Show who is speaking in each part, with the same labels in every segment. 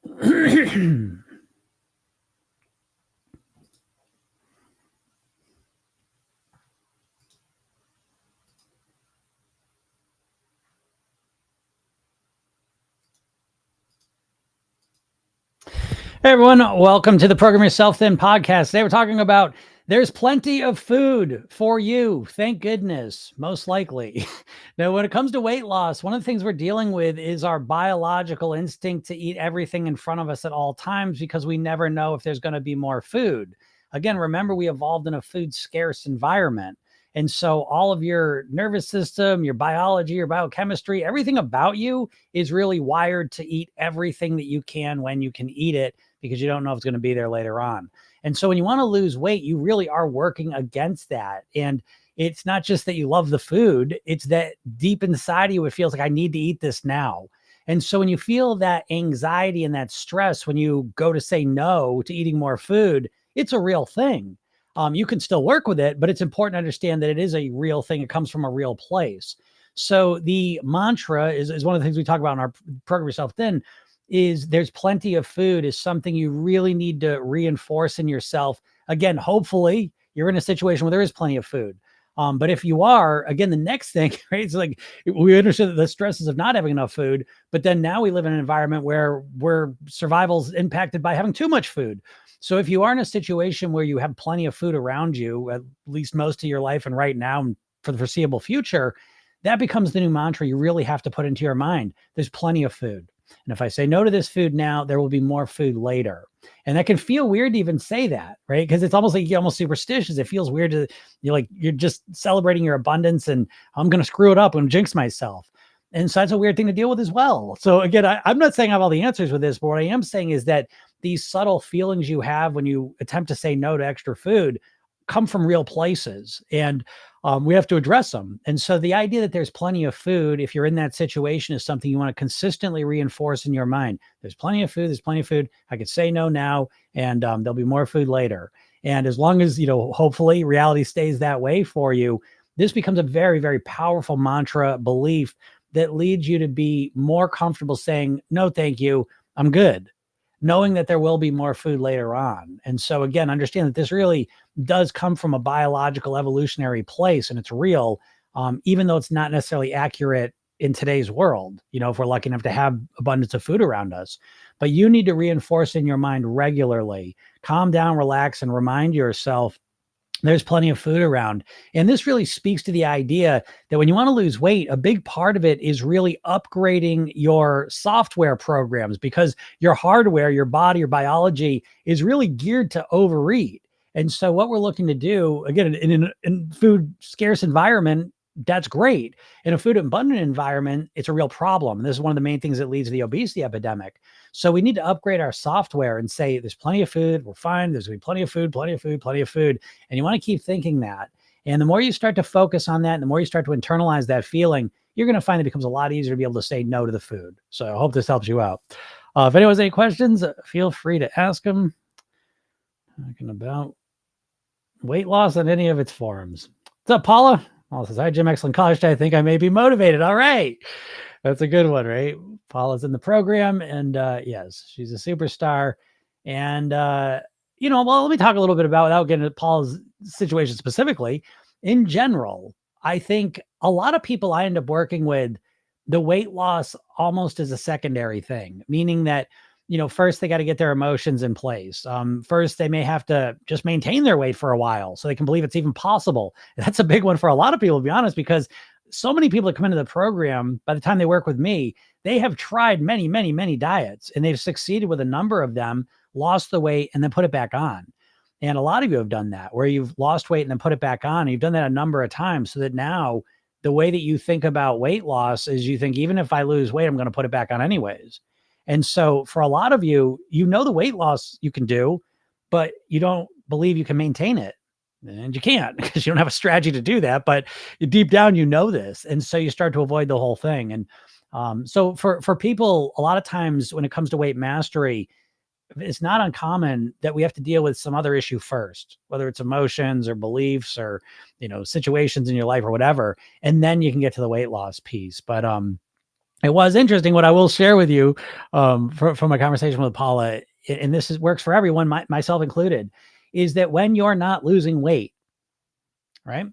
Speaker 1: Hey everyone, welcome to the Program Yourself Thin podcast. Today we're talking about there's plenty of food for you. Thank goodness, most likely. Now, when it comes to weight loss, one of the things we're dealing with is our biological instinct to eat everything in front of us at all times because we never know if there's going to be more food. Again, remember, we evolved in a food scarce environment. And so all of your nervous system, your biology, your biochemistry, everything about you is really wired to eat everything that you can when you can eat it, because you don't know if it's going to be there later on. And so when you want to lose weight, you really are working against that. And it's not just that you love the food, it's that deep inside of you, it feels like I need to eat this now. And so when you feel that anxiety and that stress, when you go to say no to eating more food, it's a real thing. You can still work with it, but it's important to understand that it is a real thing. It comes from a real place. So the mantra is one of the things we talk about in our Program Yourself Thin, is there's plenty of food is something you really need to reinforce in yourself. Again, hopefully you're in a situation where there is plenty of food. But if you are, again, the next thing, right? It's like we understand the stresses of not having enough food, but then now we live in an environment where survival's impacted by having too much food. So if you are in a situation where you have plenty of food around you, at least most of your life and right now and for the foreseeable future, that becomes the new mantra you really have to put into your mind. There's plenty of food. And if I say no to this food now, there will be more food later. And that can feel weird to even say that, right? Because it's almost like you're almost superstitious. It feels weird to, you're just celebrating your abundance and I'm going to screw it up and jinx myself. And so that's a weird thing to deal with as well. So again, I'm not saying I have all the answers with this, but what I am saying is that these subtle feelings you have when you attempt to say no to extra food come from real places. And we have to address them. And so the idea that there's plenty of food, if you're in that situation, is something you want to consistently reinforce in your mind. There's plenty of food. There's plenty of food. I could say no now, and there'll be more food later. And as long as, hopefully reality stays that way for you, this becomes a very, very powerful mantra belief that leads you to be more comfortable saying, no, thank you, I'm good, knowing that there will be more food later on. And so again, understand that this really does come from a biological evolutionary place, and it's real, even though it's not necessarily accurate in today's world, if we're lucky enough to have abundance of food around us. But you need to reinforce in your mind regularly, calm down, relax, and remind yourself there's plenty of food around. And this really speaks to the idea that when you want to lose weight, a big part of it is really upgrading your software programs, because your hardware, your body, your biology is really geared to overeat. And so what we're looking to do, again, in food scarce environment, that's great. In a food abundant environment, it's a real problem. And this is one of the main things that leads to the obesity epidemic. So we need to upgrade our software and say, there's plenty of food, we're fine. There's gonna be plenty of food, plenty of food, plenty of food. And you want to keep thinking that. And the more you start to focus on that, and the more you start to internalize that feeling, you're going to find it becomes a lot easier to be able to say no to the food. So I hope this helps you out. If anyone has any questions, feel free to ask them. Talking about weight loss in any of its forms. What's up, Paula? Paula says, hi, Jim, excellent college day. I think I may be motivated. All right. That's a good one, right? Paula's in the program, and yes, she's a superstar. And, well, let me talk a little bit about, without getting into Paula's situation specifically, in general, I think a lot of people I end up working with, the weight loss almost is a secondary thing, meaning that, first they got to get their emotions in place. First, they may have to just maintain their weight for a while so they can believe it's even possible. That's a big one for a lot of people, to be honest, because so many people that come into the program, by the time they work with me, they have tried many, many, many diets, and they've succeeded with a number of them, lost the weight, and then put it back on. And a lot of you have done that, where you've lost weight and then put it back on. And you've done that a number of times, so that now the way that you think about weight loss is you think, even if I lose weight, I'm going to put it back on anyways. And so for a lot of you, the weight loss you can do, but you don't believe you can maintain it. And you can't, because you don't have a strategy to do that, but deep down, this. And so you start to avoid the whole thing. And so for people, a lot of times when it comes to weight mastery, it's not uncommon that we have to deal with some other issue first, whether it's emotions or beliefs or, situations in your life or whatever. And then you can get to the weight loss piece. But It was interesting. What I will share with you from a conversation with Paula, and this works for everyone, myself included, is that when you're not losing weight, right?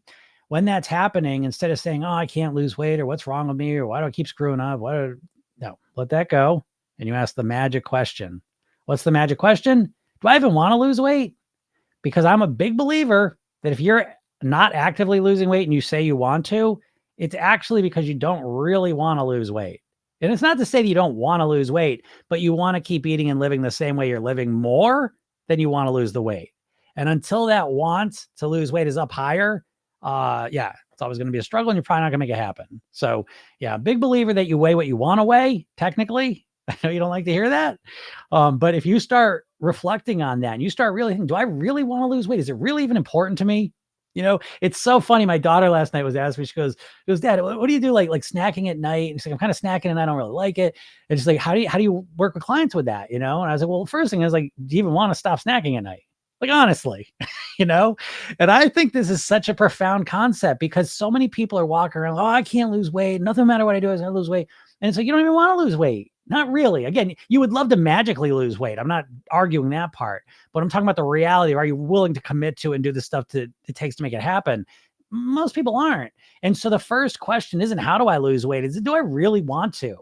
Speaker 1: When that's happening, instead of saying, "Oh, I can't lose weight," or "What's wrong with me," or "Why do I keep screwing up?" No, let that go. And you ask the magic question. What's the magic question? Do I even want to lose weight? Because I'm a big believer that if you're not actively losing weight and you say you want to, it's actually because you don't really want to lose weight. And it's not to say that you don't want to lose weight, but you want to keep eating and living the same way you're living more than you want to lose the weight. And until that want to lose weight is up higher, yeah, it's always going to be a struggle and you're probably not going to make it happen. So yeah, big believer that you weigh what you want to weigh, technically. I know you don't like to hear that. But if you start reflecting on that and you start really thinking, do I really want to lose weight? Is it really even important to me? It's so funny. My daughter last night was asking me, she goes, Dad, what do you do? Like snacking at night? And she's like, I'm kind of snacking and I don't really like it. And she's like, how do you work with clients with that? And I was like, well, first thing I was like, do you even want to stop snacking at night? Like, honestly, and I think this is such a profound concept because so many people are walking around, oh, I can't lose weight. Nothing matter what I do, is going to lose weight. And it's like, you don't even want to lose weight. Not really. Again, you would love to magically lose weight. I'm not arguing that part, but I'm talking about the reality. Are you willing to commit to and do the stuff it takes to make it happen? Most people aren't. And so the first question isn't how do I lose weight? Do I really want to?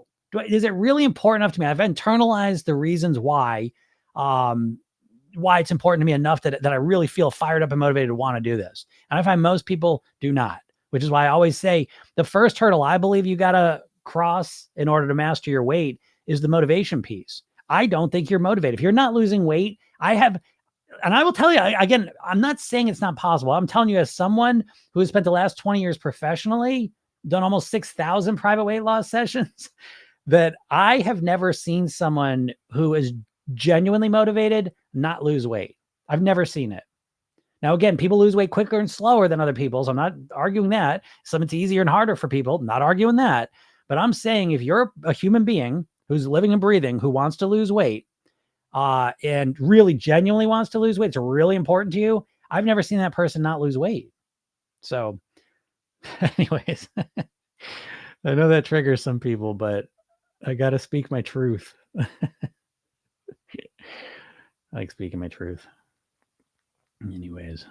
Speaker 1: Is it really important enough to me? I've internalized the reasons why it's important to me enough that I really feel fired up and motivated to want to do this. And I find most people do not, which is why I always say the first hurdle I believe you got to cross in order to master your weight is the motivation piece. I don't think you're motivated. If you're not losing weight, and I will tell you, again, I'm not saying it's not possible. I'm telling you as someone who has spent the last 20 years professionally, done almost 6,000 private weight loss sessions, that I have never seen someone who is genuinely motivated not lose weight. I've never seen it. Now, again, people lose weight quicker and slower than other people. So I'm not arguing that. Some it's easier and harder for people. Not arguing that. But I'm saying if you're a human being who's living and breathing, who wants to lose weight, and really genuinely wants to lose weight, it's really important to you. I've never seen that person not lose weight. So anyways, I know that triggers some people, but I got to speak my truth. I like speaking my truth. Anyways.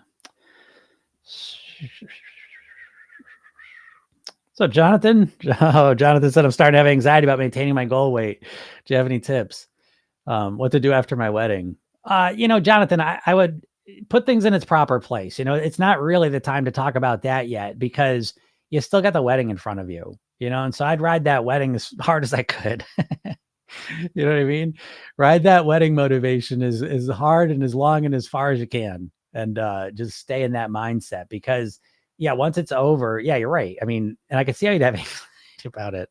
Speaker 1: So Jonathan, Jonathan said, I'm starting to have anxiety about maintaining my goal weight. Do you have any tips? What to do after my wedding? Jonathan, I would put things in its proper place. It's not really the time to talk about that yet because you still got the wedding in front of you, and so I'd ride that wedding as hard as I could. You know what I mean? Ride that wedding motivation as hard and as long and as far as you can. And just stay in that mindset because yeah, once it's over, yeah, you're right. I mean, and I can see how you'd have anxiety about it.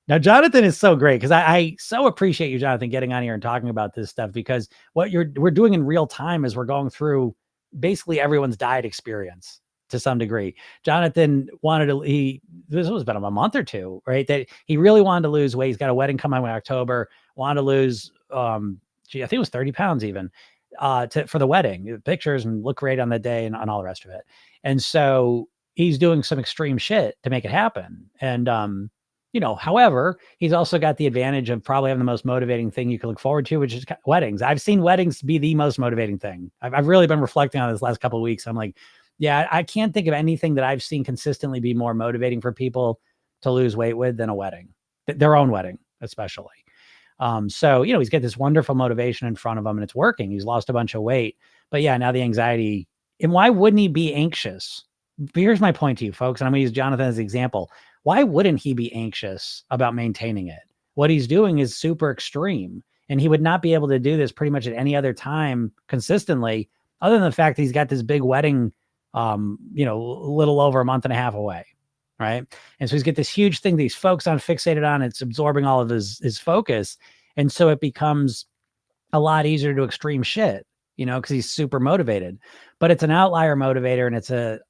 Speaker 1: Now, Jonathan is so great because I so appreciate you, Jonathan, getting on here and talking about this stuff because what we're doing in real time is we're going through basically everyone's diet experience to some degree. Jonathan this was about a month or two, right? That he really wanted to lose weight. He's got a wedding coming in October, wanted to lose, I think it was 30 pounds even, for the wedding, pictures and look great on the day and on all the rest of it. And so he's doing some extreme shit to make it happen. And, however, he's also got the advantage of probably having the most motivating thing you can look forward to, which is weddings. I've seen weddings be the most motivating thing. I've really been reflecting on this last couple of weeks. I'm like, yeah, I can't think of anything that I've seen consistently be more motivating for people to lose weight with than a wedding, their own wedding, especially. So, he's got this wonderful motivation in front of him and it's working. He's lost a bunch of weight, but yeah, now the anxiety. And why wouldn't he be anxious? Here's my point to you folks. And I'm going to use Jonathan as an example. Why wouldn't he be anxious about maintaining it? What he's doing is super extreme and he would not be able to do this pretty much at any other time consistently, other than the fact that he's got this big wedding, a little over a month and a half away. Right. And so he's got this huge thing that he's focused on, fixated on, it's absorbing all of his focus. And so it becomes a lot easier to do extreme shit, because he's super motivated, but it's an outlier motivator and it's a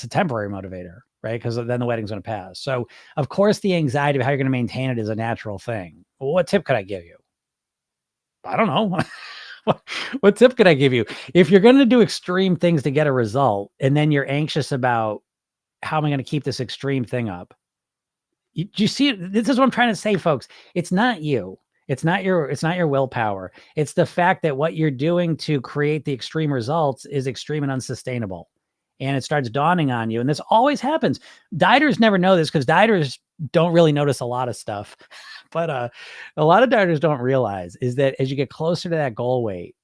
Speaker 1: temporary motivator, right? Because then the wedding's going to pass. So of course the anxiety of how you're going to maintain it is a natural thing. Well, what tip could I give you? I don't know. What tip could I give you? If you're going to do extreme things to get a result, and then you're anxious about how am I going to keep this extreme thing up? Do you see it? This is what I'm trying to say, folks. It's not you. It's not your willpower. It's the fact that what you're doing to create the extreme results is extreme and unsustainable. And it starts dawning on you. And this always happens. Dieters never know this because dieters don't really notice a lot of stuff. But a lot of dieters don't realize is that as you get closer to that goal weight,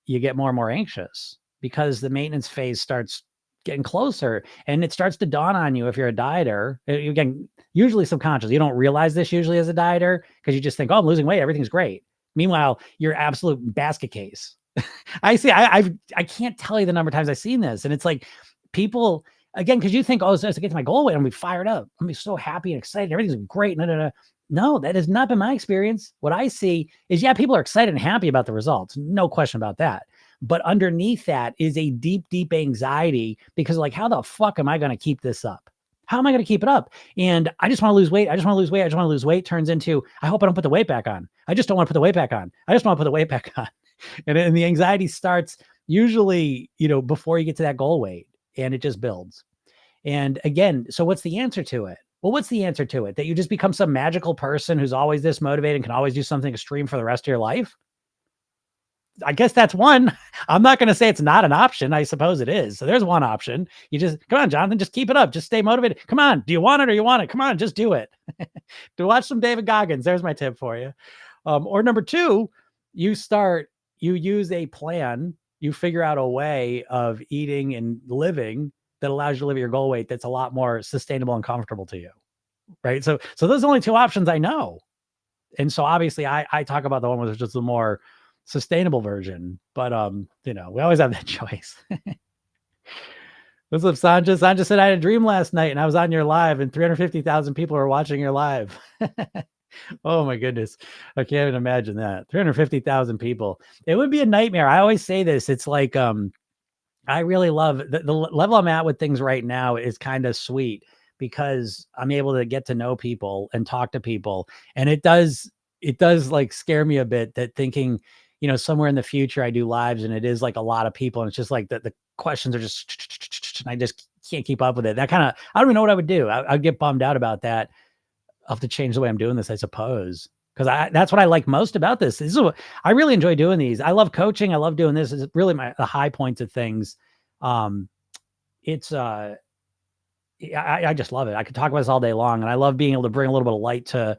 Speaker 1: you get more and more anxious because the maintenance phase starts getting closer, and it starts to dawn on you if you're a dieter. Again, usually subconscious. You don't realize this usually as a dieter because you just think, oh, I'm losing weight. Everything's great. Meanwhile, you're absolute basket case. I see. I can't tell you the number of times I've seen this. And it's like people, again, because you think, oh, as I get to my goal weight, I'm going to be fired up. I'm going to be so happy and excited. Everything's great. No, that has not been my experience. What I see is, yeah, people are excited and happy about the results. No question about that. But underneath that is a deep, deep anxiety because like, how the fuck am I going to keep this up? How am I going to keep it up? And I just want to lose weight. I just want to lose weight. I just want to lose weight turns into, I hope I don't put the weight back on. I just don't want to put the weight back on. I just want to put the weight back on. And the anxiety starts usually, before you get to that goal weight, and it just builds. And again, so what's the answer to it? Well, what's the answer to it? That you just become some magical person who's always this motivated and can always do something extreme for the rest of your life? I guess that's one. I'm not going to say it's not an option. I suppose it is. So there's one option. You just, come on, Jonathan, just keep it up. Just stay motivated. Come on. Do you want it or you want it? Come on, just do it. To watch some David Goggins. There's my tip for you. Or number two, you use a plan. You figure out a way of eating and living that allows you to live at your goal weight that's a lot more sustainable and comfortable to you. Right. So those are only two options I know. And so obviously I talk about the one with just the more sustainable version, but we always have that choice. What's up, Sanja? Sanja said I had a dream last night and I was on your live and 350,000 people were watching your live. Oh my goodness. I can't even imagine that. 350,000 people. It would be a nightmare. I always say this. It's like, I really love the level I'm at with things right now is kind of sweet because I'm able to get to know people and talk to people. And it does like scare me a bit that thinking, somewhere in the future I do lives and it is like a lot of people. And it's just like the questions are just, and I just can't keep up with it. I don't even know what I would do. I'd get bummed out about that. I'll have to change the way I'm doing this, I suppose. Because that's what I like most about this. This is what I really enjoy doing these. I love coaching. I love doing this. It's really the high points of things. It's I just love it. I could talk about this all day long, and I love being able to bring a little bit of light to,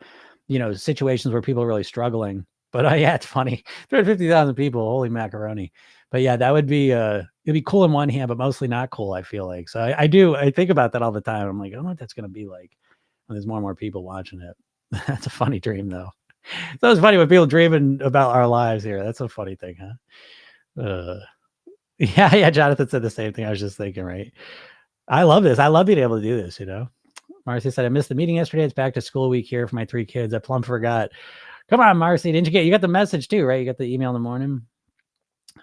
Speaker 1: situations where people are really struggling. But yeah, it's funny. 350,000 people, holy macaroni. But yeah, that would be it'd be cool in one hand, but mostly not cool, I feel like. So I think about that all the time. I'm like, I don't know what that's gonna be like when there's more and more people watching it. That's a funny dream though. So it's funny when people dreaming about our lives here. That's a funny thing, huh? Yeah, Jonathan said the same thing. I was just thinking, right? I love this. I love being able to do this, Marcy said, I missed the meeting yesterday. It's back to school week here for my 3 kids. I plumb forgot. Come on, Marcy. You got the message too, right? You got the email in the morning.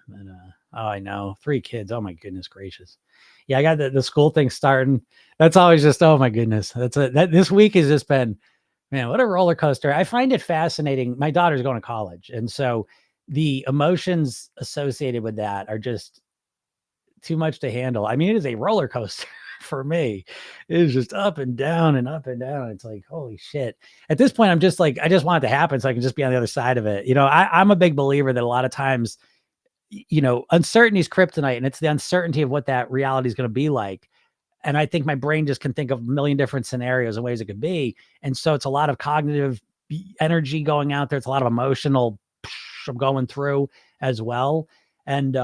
Speaker 1: But, oh, I know. 3 kids. Oh my goodness gracious. Yeah, I got the school thing starting. That's always just, oh my goodness. This week has just been, man, what a roller coaster. I find it fascinating. My daughter's going to college. And so the emotions associated with that are just too much to handle. I mean, it is a roller coaster for me. It is just up and down and up and down. It's like, holy shit. At this point, I'm just like, I just want it to happen so I can just be on the other side of it. I'm a big believer that a lot of times, uncertainty is kryptonite, and it's the uncertainty of what that reality is going to be like. And I think my brain just can think of a million different scenarios and ways it could be. And so it's a lot of cognitive energy going out there. It's a lot of emotional I'm going through as well. And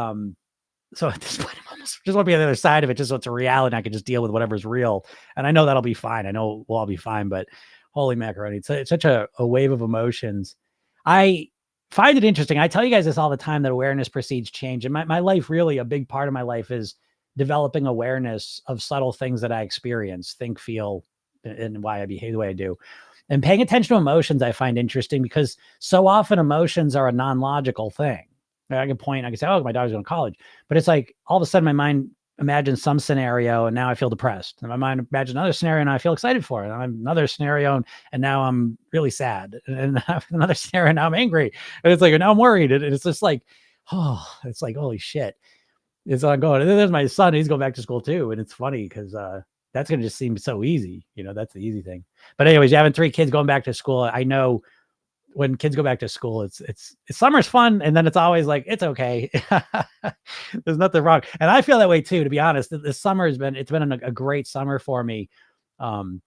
Speaker 1: so at this point, I almost just want to be on the other side of it, just so it's a reality and I can just deal with whatever's real. And I know that'll be fine. I know we'll all be fine, but holy macaroni. It's such a wave of emotions. I find it interesting. I tell you guys this all the time, that awareness precedes change. And my life, really a big part of my life is developing awareness of subtle things that I experience, think, feel, and why I behave the way I do. And paying attention to emotions, I find interesting because so often emotions are a non-logical thing. I can say, oh, my daughter's going to college, but it's like all of a sudden my mind imagines some scenario and now I feel depressed. And my mind imagines another scenario and I feel excited for it. And another scenario and now I'm really sad. And another scenario and now I'm angry. And it's like, now I'm worried. And it's just like, oh, it's like, holy shit. It's ongoing. And then there's my son. He's going back to school too. And it's funny because that's going to just seem so easy. That's the easy thing. But anyways, you having 3 kids going back to school. I know when kids go back to school, it's summer's fun. And then it's always like, it's okay. There's nothing wrong. And I feel that way too, to be honest. This summer it's been a great summer for me. Done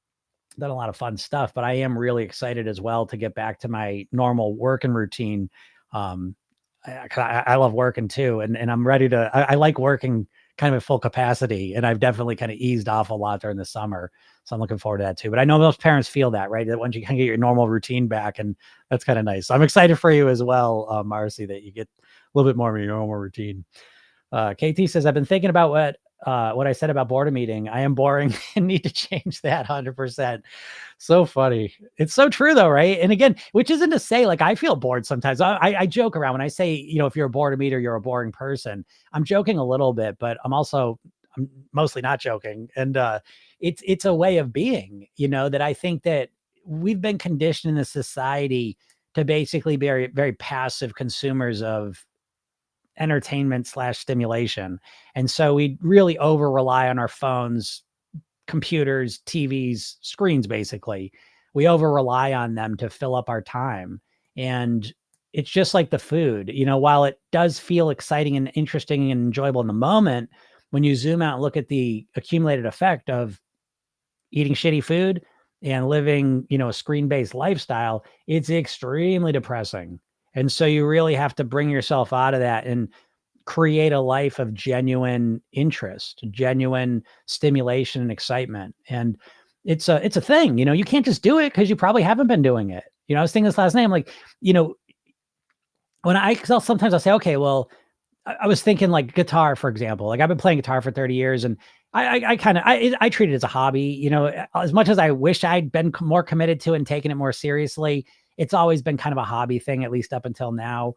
Speaker 1: a lot of fun stuff, but I am really excited as well to get back to my normal working routine. I love working too. And I'm ready to, I like working kind of at full capacity. And I've definitely kind of eased off a lot during the summer. So I'm looking forward to that too. But I know most parents feel that, right? That once you kind of get your normal routine back, and that's kind of nice. So I'm excited for you as well, Marcy, that you get a little bit more of your normal routine. KT says, I've been thinking about what I said about boredom eating. I am boring and need to change that 100%. So funny. It's so true though, right? And again, which isn't to say like I feel bored sometimes. I joke around when I say, if you're a boredom eater, you're a boring person. I'm joking a little bit, but I'm mostly not joking. And it's a way of being, that I think that we've been conditioned in the society to basically be very, very passive consumers of entertainment / stimulation. And so we really over rely on our phones, computers, TVs, screens, basically. We over rely on them to fill up our time. And it's just like the food, while it does feel exciting and interesting and enjoyable in the moment, when you zoom out and look at the accumulated effect of eating shitty food and living, a screen-based lifestyle, it's extremely depressing. And so you really have to bring yourself out of that and create a life of genuine interest, genuine stimulation and excitement. And it's a thing, you can't just do it because you probably haven't been doing it. I was thinking this last night, I'm like, sometimes I'll say, okay, well, I was thinking like guitar, for example. Like I've been playing guitar for 30 years and I treat it as a hobby, as much as I wish I'd been more committed to it and taken it more seriously. It's always been kind of a hobby thing, at least up until now.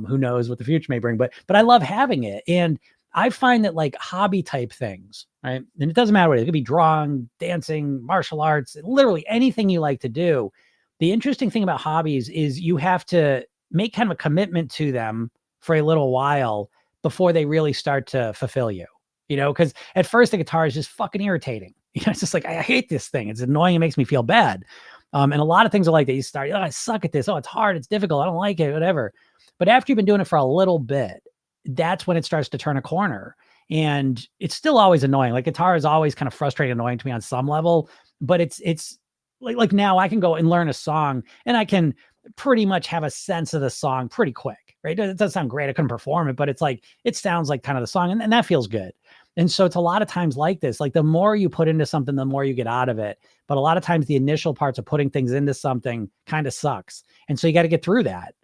Speaker 1: Who knows what the future may bring, but I love having it. And I find that like hobby type things, right? And it doesn't matter what it is. It could be drawing, dancing, martial arts, literally anything you like to do. The interesting thing about hobbies is you have to make kind of a commitment to them for a little while before they really start to fulfill you, because at first the guitar is just fucking irritating. It's just like, I hate this thing. It's annoying. It makes me feel bad. And a lot of things are like that. You start, I suck at this. Oh, it's hard. It's difficult. I don't like it, whatever. But after you've been doing it for a little bit, that's when it starts to turn a corner. And it's still always annoying. Like guitar is always kind of frustrating, annoying to me on some level, but it's like now I can go and learn a song and I can pretty much have a sense of the song pretty quick, right? It doesn't sound great. I couldn't perform it, but it's like, it sounds like kind of the song and that feels good. And so it's a lot of times like this, like the more you put into something, the more you get out of it. But a lot of times the initial parts of putting things into something kind of sucks. And so you got to get through that,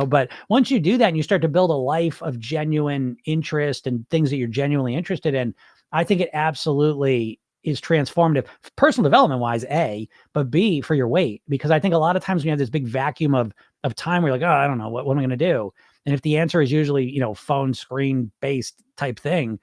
Speaker 1: but once you do that and you start to build a life of genuine interest and things that you're genuinely interested in, I think it absolutely is transformative, personal development wise, A, but B, for your weight. Because I think a lot of times when you have this big vacuum of time where you're like, oh, I don't know, what am I going to do? And if the answer is usually, phone screen based type thing,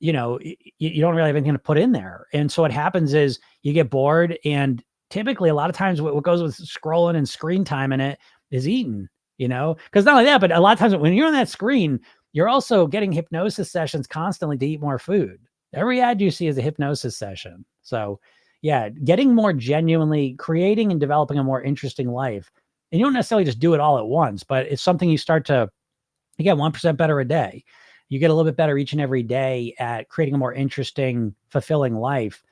Speaker 1: you don't really have anything to put in there. And so what happens is you get bored, and typically a lot of times what goes with scrolling and screen time in it is eating, because not only that, but a lot of times when you're on that screen, you're also getting hypnosis sessions constantly to eat more food. Every ad you see is a hypnosis session. So yeah, getting more genuinely creating and developing a more interesting life. And you don't necessarily just do it all at once, but it's something you start to, you get 1% better a day. You get a little bit better each and every day at creating a more interesting, fulfilling life.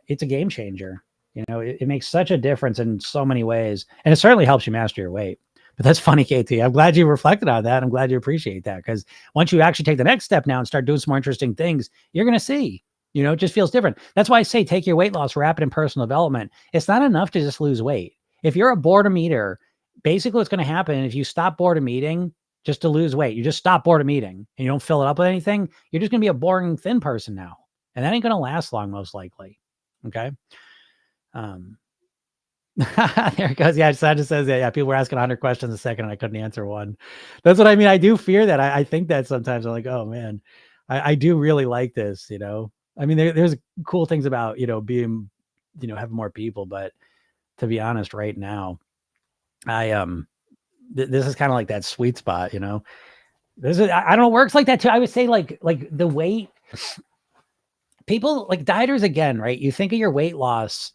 Speaker 1: It's a game changer. It makes such a difference in so many ways. And it certainly helps you master your weight. But that's funny, KT. I'm glad you reflected on that. I'm glad you appreciate that, because once you actually take the next step now and start doing some more interesting things, you're going to see, it just feels different. That's why I say take your weight loss rapid and personal development. It's not enough to just lose weight. If you're a boredom eater, basically what's going to happen if you stop boredom eating just to lose weight, you just stop boredom eating and you don't fill it up with anything, you're just going to be a boring, thin person now. And that ain't going to last long, most likely. Okay. There it goes. Yeah, Sanja says that. Yeah, people were asking 100 questions a second and I couldn't answer one. That's what I mean. I do fear that. I think that sometimes I'm like, oh man, I do really like this. I mean, there's cool things about being, having more people, but to be honest, right now, this is kind of like that sweet spot. This is, I don't know, it works like that too. I would say like the weight people like dieters again, right? You think of your weight loss,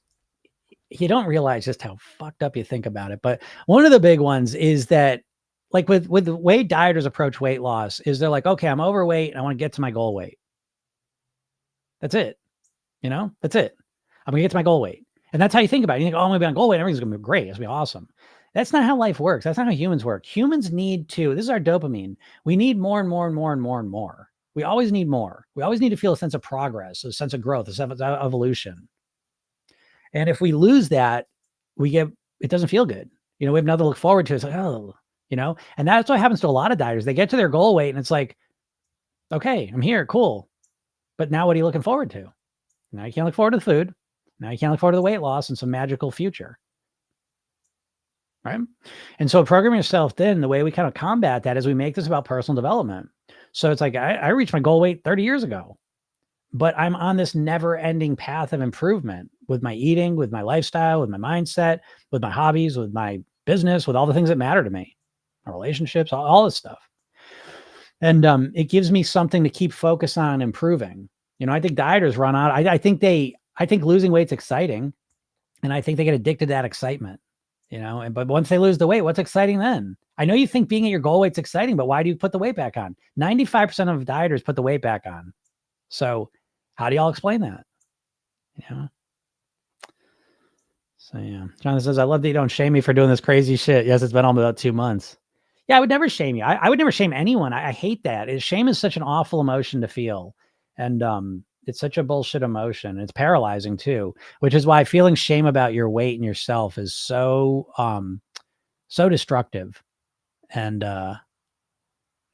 Speaker 1: you don't realize just how fucked up you think about it. But one of the big ones is that like with the way dieters approach weight loss is they're like, okay, I'm overweight and I want to get to my goal weight. That's it. That's it. I'm gonna get to my goal weight. And that's how you think about it. You think, oh, I'm gonna be on goal weight, everything's gonna be great. It's gonna be awesome. That's not how life works. That's not how humans work. Humans need to, this is our dopamine. We need more and more and more and more and more. We always need more. We always need to feel a sense of progress, a sense of growth, a sense of evolution. And if we lose that, it doesn't feel good. We have nothing to look forward to. It's like, oh, and that's what happens to a lot of dieters. They get to their goal weight and it's like, okay, I'm here. Cool. But now what are you looking forward to? Now you can't look forward to the food. Now you can't look forward to the weight loss and some magical future. Right. And so programming yourself then, the way we kind of combat that is we make this about personal development. So it's like, I reached my goal weight 30 years ago, but I'm on this never ending path of improvement with my eating, with my lifestyle, with my mindset, with my hobbies, with my business, with all the things that matter to me, my relationships, all this stuff. And it gives me something to keep focus on improving. I think dieters run out. I think losing weight's exciting. And I think they get addicted to that excitement, but once they lose the weight, what's exciting then? I know you think being at your goal weight's exciting, but why do you put the weight back on? 95% of dieters put the weight back on. So how do y'all explain that? So yeah, Jonathan says, I love that you don't shame me for doing this crazy shit. Yes, it's been almost about 2 months. Yeah, I would never shame you. I would never shame anyone. I hate that. Shame is such an awful emotion to feel. And it's such a bullshit emotion. It's paralyzing too, which is why feeling shame about your weight and yourself is so destructive. And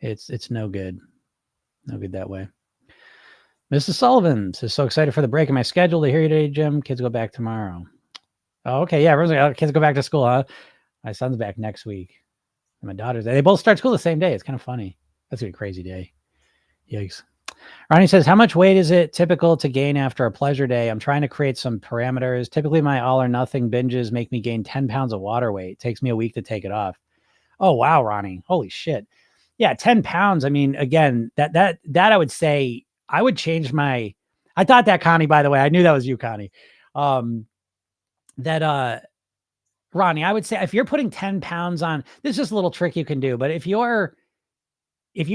Speaker 1: it's no good. No good that way. Mrs. Sullivan is so excited for the break in my schedule to hear you today, Jim. Kids go back tomorrow. Oh, okay. Yeah. Everyone's like, kids go back to school, huh? My son's back next week. And my daughter's, they both start school the same day. It's kind of funny. That's gonna be a crazy day. Yikes. Ronnie says, how much weight is it typical to gain after a pleasure day? I'm trying to create some parameters. Typically my all or nothing binges make me gain 10 pounds of water weight. It takes me a week to take it off. Oh, wow, Ronnie. Holy shit. Yeah. 10 pounds. I mean, again, that I would say I would change I thought that, Connie, by the way, I knew that was you, Connie. Ronnie, I would say if you're putting 10 pounds on, this is just a little trick you can do. But if you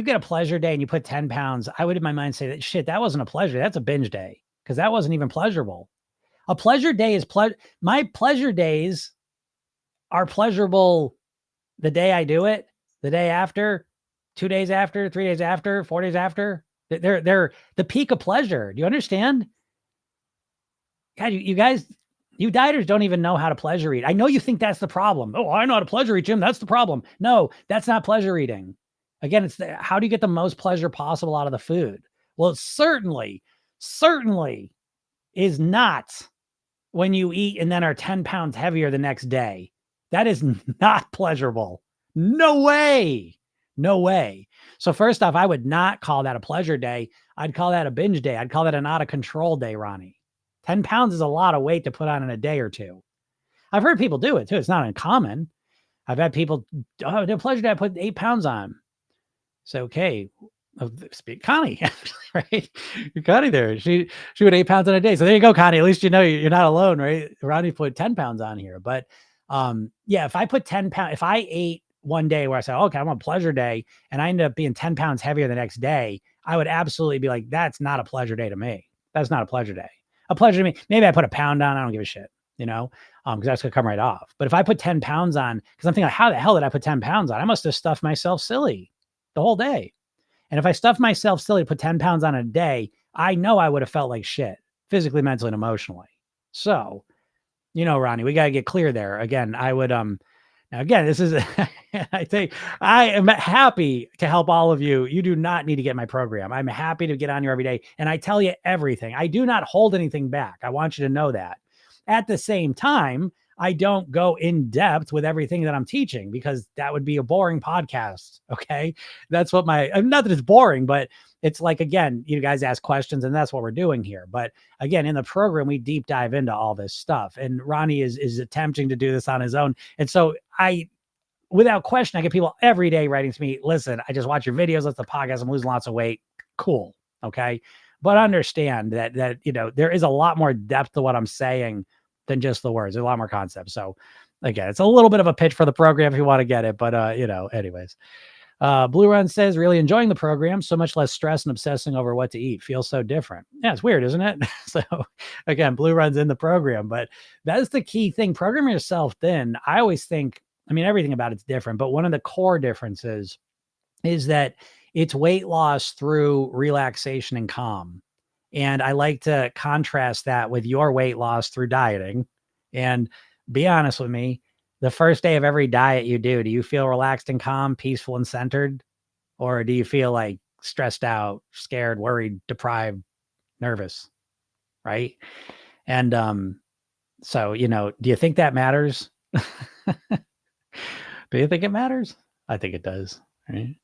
Speaker 1: get a pleasure day and you put 10 pounds, I would in my mind say that shit, that wasn't a pleasure. That's a binge day because that wasn't even pleasurable. A pleasure day is my pleasure days are pleasurable the day I do it, the day after, 2 days after, 3 days after, 4 days after. They're the peak of pleasure. Do you understand? God, you guys, you dieters don't even know how to pleasure eat. I know you think that's the problem. Oh, I know how to pleasure eat, Jim. That's the problem. No, that's not pleasure eating. Again, it's how do you get the most pleasure possible out of the food? Well, it certainly is not when you eat and then are 10 pounds heavier the next day. That is not pleasurable. No way. No way. So first off, I would not call that a pleasure day. I'd call that a binge day. I'd call that an out of control day, Ronnie. 10 pounds is a lot of weight to put on in a day or two. I've heard people do it too. It's not uncommon. I've had people, oh, the pleasure day, I put 8 pounds on. So, okay. Connie, right? You're Connie there. She put 8 pounds on a day. So there you go, Connie. At least you know you're not alone, right? Ronnie put 10 pounds on here. But yeah, if I put 10 pounds, if I ate one day where I said, okay, I'm on a pleasure day and I end up being 10 pounds heavier the next day, I would absolutely be like, that's not a pleasure day to me. That's not a pleasure day. A pleasure to me. Maybe I put a pound on. I don't give a shit, because that's going to come right off. But if I put 10 pounds on, because I'm thinking, how the hell did I put 10 pounds on? I must have stuffed myself silly the whole day. And if I stuffed myself silly to put 10 pounds on a day, I know I would have felt like shit physically, mentally, and emotionally. So, Ronnie, we got to get clear there. Again, I would, now again, this is, I think I am happy to help all of you. You do not need to get my program. I'm happy to get on here every day. And I tell you everything. I do not hold anything back. I want you to know that. At the same time, I don't go in depth with everything that I'm teaching because that would be a boring podcast. Okay. That's what not that it's boring, but it's like, again, you guys ask questions and that's what we're doing here. But again, in the program, we deep dive into all this stuff and Ronnie is attempting to do this on his own. And so without question, I get people every day writing to me, listen, I just watch your videos. That's the podcast. I'm losing lots of weight. Cool. Okay. but understand that, there is a lot more depth to what I'm saying than just the words. There's a lot more concepts. So again, it's a little bit of a pitch for the program if you want to get it, but anyways. Blue Run says, really enjoying the program. So much less stress and obsessing over what to eat. Feels so different. Yeah, it's weird, isn't it? So again, Blue Run's in the program, but that's the key thing. Program yourself thin. I always think, everything about it's different, but one of the core differences is that it's weight loss through relaxation and calm. And I like to contrast that with your weight loss through dieting. And be honest with me, the first day of every diet you do you feel relaxed and calm, peaceful and centered? Or do you feel like stressed out, scared, worried, deprived, nervous? Right. And so, do you think that matters? Do you think it matters? I think it does. Right.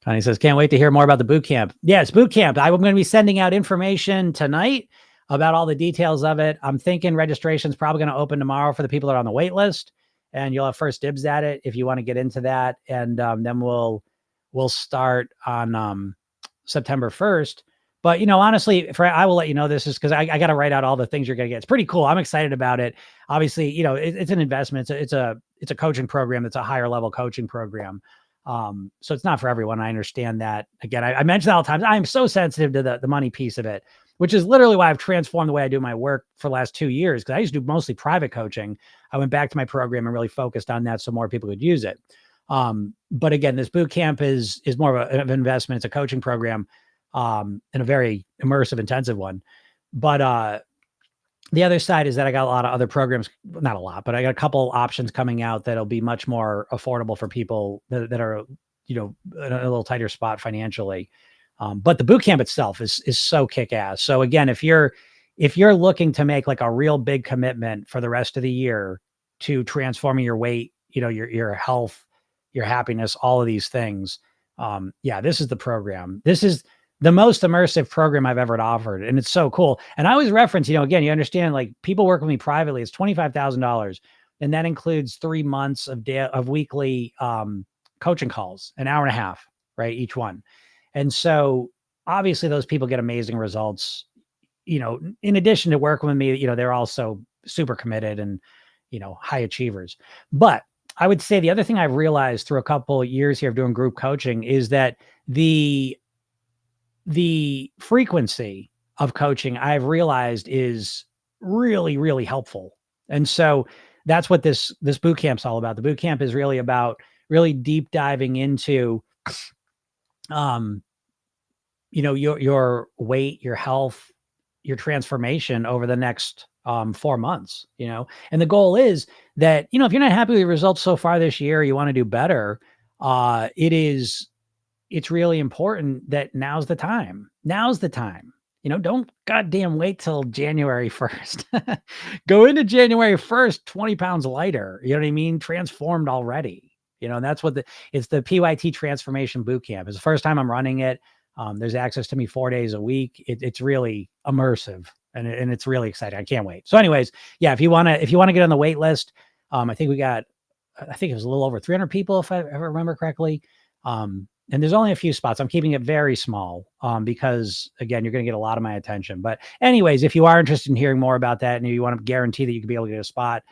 Speaker 1: Connie says, can't wait to hear more about the boot camp. Yeah, it's boot camp. I'm going to be sending out information tonight about all the details of it. I'm thinking registration's probably going to open tomorrow for the people that are on the wait list, and you'll have first dibs at it if you want to get into that. And then we'll start on September 1st. But, honestly, I will let you know this is because I got to write out all the things you're going to get. It's pretty cool. I'm excited about it. Obviously, it's an investment. It's a coaching program. That's a higher level coaching program. So it's not for everyone. I understand that. Again, I mentioned that all the time. I'm so sensitive to the money piece of it, which is literally why I've transformed the way I do my work for the last 2 years. Cause I used to do mostly private coaching. I went back to my program and really focused on that so more people could use it. But again, this boot camp is more of an investment. It's a coaching program, and a very immersive, intensive one. But, the other side is that I got a lot of other programs, not a lot, but I got a couple options coming out that'll be much more affordable for people that are, in a little tighter spot financially. But the boot camp itself is so kick ass. So again, if you're looking to make like a real big commitment for the rest of the year to transforming your weight, your health, your happiness, all of these things. This is the program. This is the most immersive program I've ever offered. And it's so cool. And I always reference, again, you understand, like people work with me privately, it's $25,000. And that includes 3 months of weekly coaching calls, an hour and a half, right? Each one. And so obviously those people get amazing results. In addition to working with me, they're also super committed and, high achievers. But I would say the other thing I've realized through a couple of years here of doing group coaching is that the frequency of coaching I've realized is really, really helpful. And so that's what this boot camp's all about. The boot camp is really about really deep diving into, your weight, your health, your transformation over the next 4 months, and the goal is that, if you're not happy with your results so far this year, you want to do better. It's really important that now's the time. Don't goddamn wait till January 1st. Go into January 1st, 20 pounds lighter. You know what I mean? Transformed already. And that's what it's the PYT Transformation Bootcamp. It's the first time I'm running it. There's access to me 4 days a week. It's really immersive and it's really exciting. I can't wait. So anyways, yeah, if you want to get on the wait list, I think it was a little over 300 people, if I ever remember correctly. And there's only a few spots. I'm keeping it very small because, again, you're going to get a lot of my attention. But anyways, if you are interested in hearing more about that and you want to guarantee that you can be able to get a spot,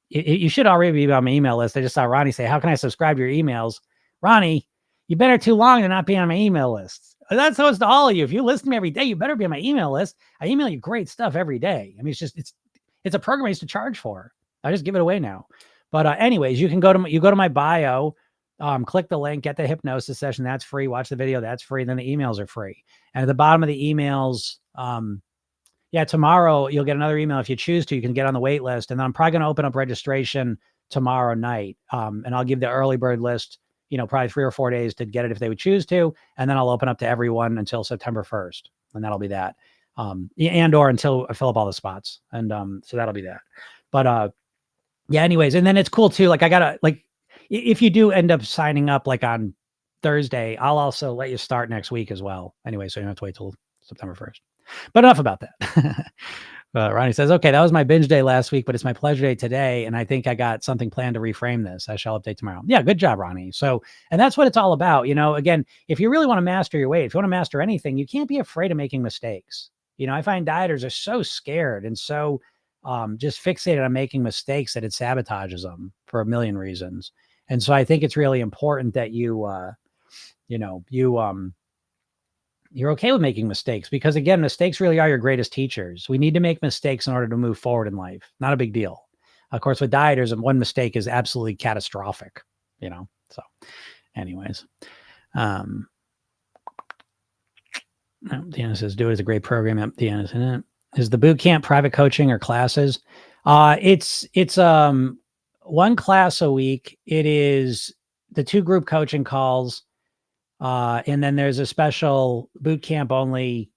Speaker 1: you should already be on my email list. I just saw Ronnie say, how can I subscribe to your emails? Ronnie, you've been here too long to not be on my email list. That's how it's to all of you. If you listen to me every day, you better be on my email list. I email you great stuff every day. It's a program I used to charge for. I just give it away now. But anyways, you go to my bio, click the link, get the hypnosis session. That's free. Watch the video. That's free. Then the emails are free. And at the bottom of the emails, tomorrow you'll get another email. If you choose to, you can get on the wait list. And then I'm probably going to open up registration tomorrow night. And I'll give the early bird list, probably 3 or 4 days to get it if they would choose to. And then I'll open up to everyone until September 1st. And that'll be that. Or until I fill up all the spots. And so that'll be that. But anyways. And then it's cool too. Like if you do end up signing up like on Thursday, I'll also let you start next week as well. Anyway, so you don't have to wait till September 1st. But enough about that. Ronnie says, okay, that was my binge day last week, but it's my pleasure day today. And I think I got something planned to reframe this. I shall update tomorrow. Yeah, good job, Ronnie. So, and that's what it's all about. Again, if you really want to master your weight, if you want to master anything, you can't be afraid of making mistakes. I find dieters are so scared and so just fixated on making mistakes that it sabotages them for a million reasons. And so I think it's really important that you're okay with making mistakes because again, mistakes really are your greatest teachers. We need to make mistakes in order to move forward in life. Not a big deal. Of course, with dieters, one mistake is absolutely catastrophic, so anyways, Deanna says, do it as a great program. Deanna, isn't it? Is the boot camp private coaching or classes? It's one class a week. It is the 2 group coaching calls. And then there's a special boot camp only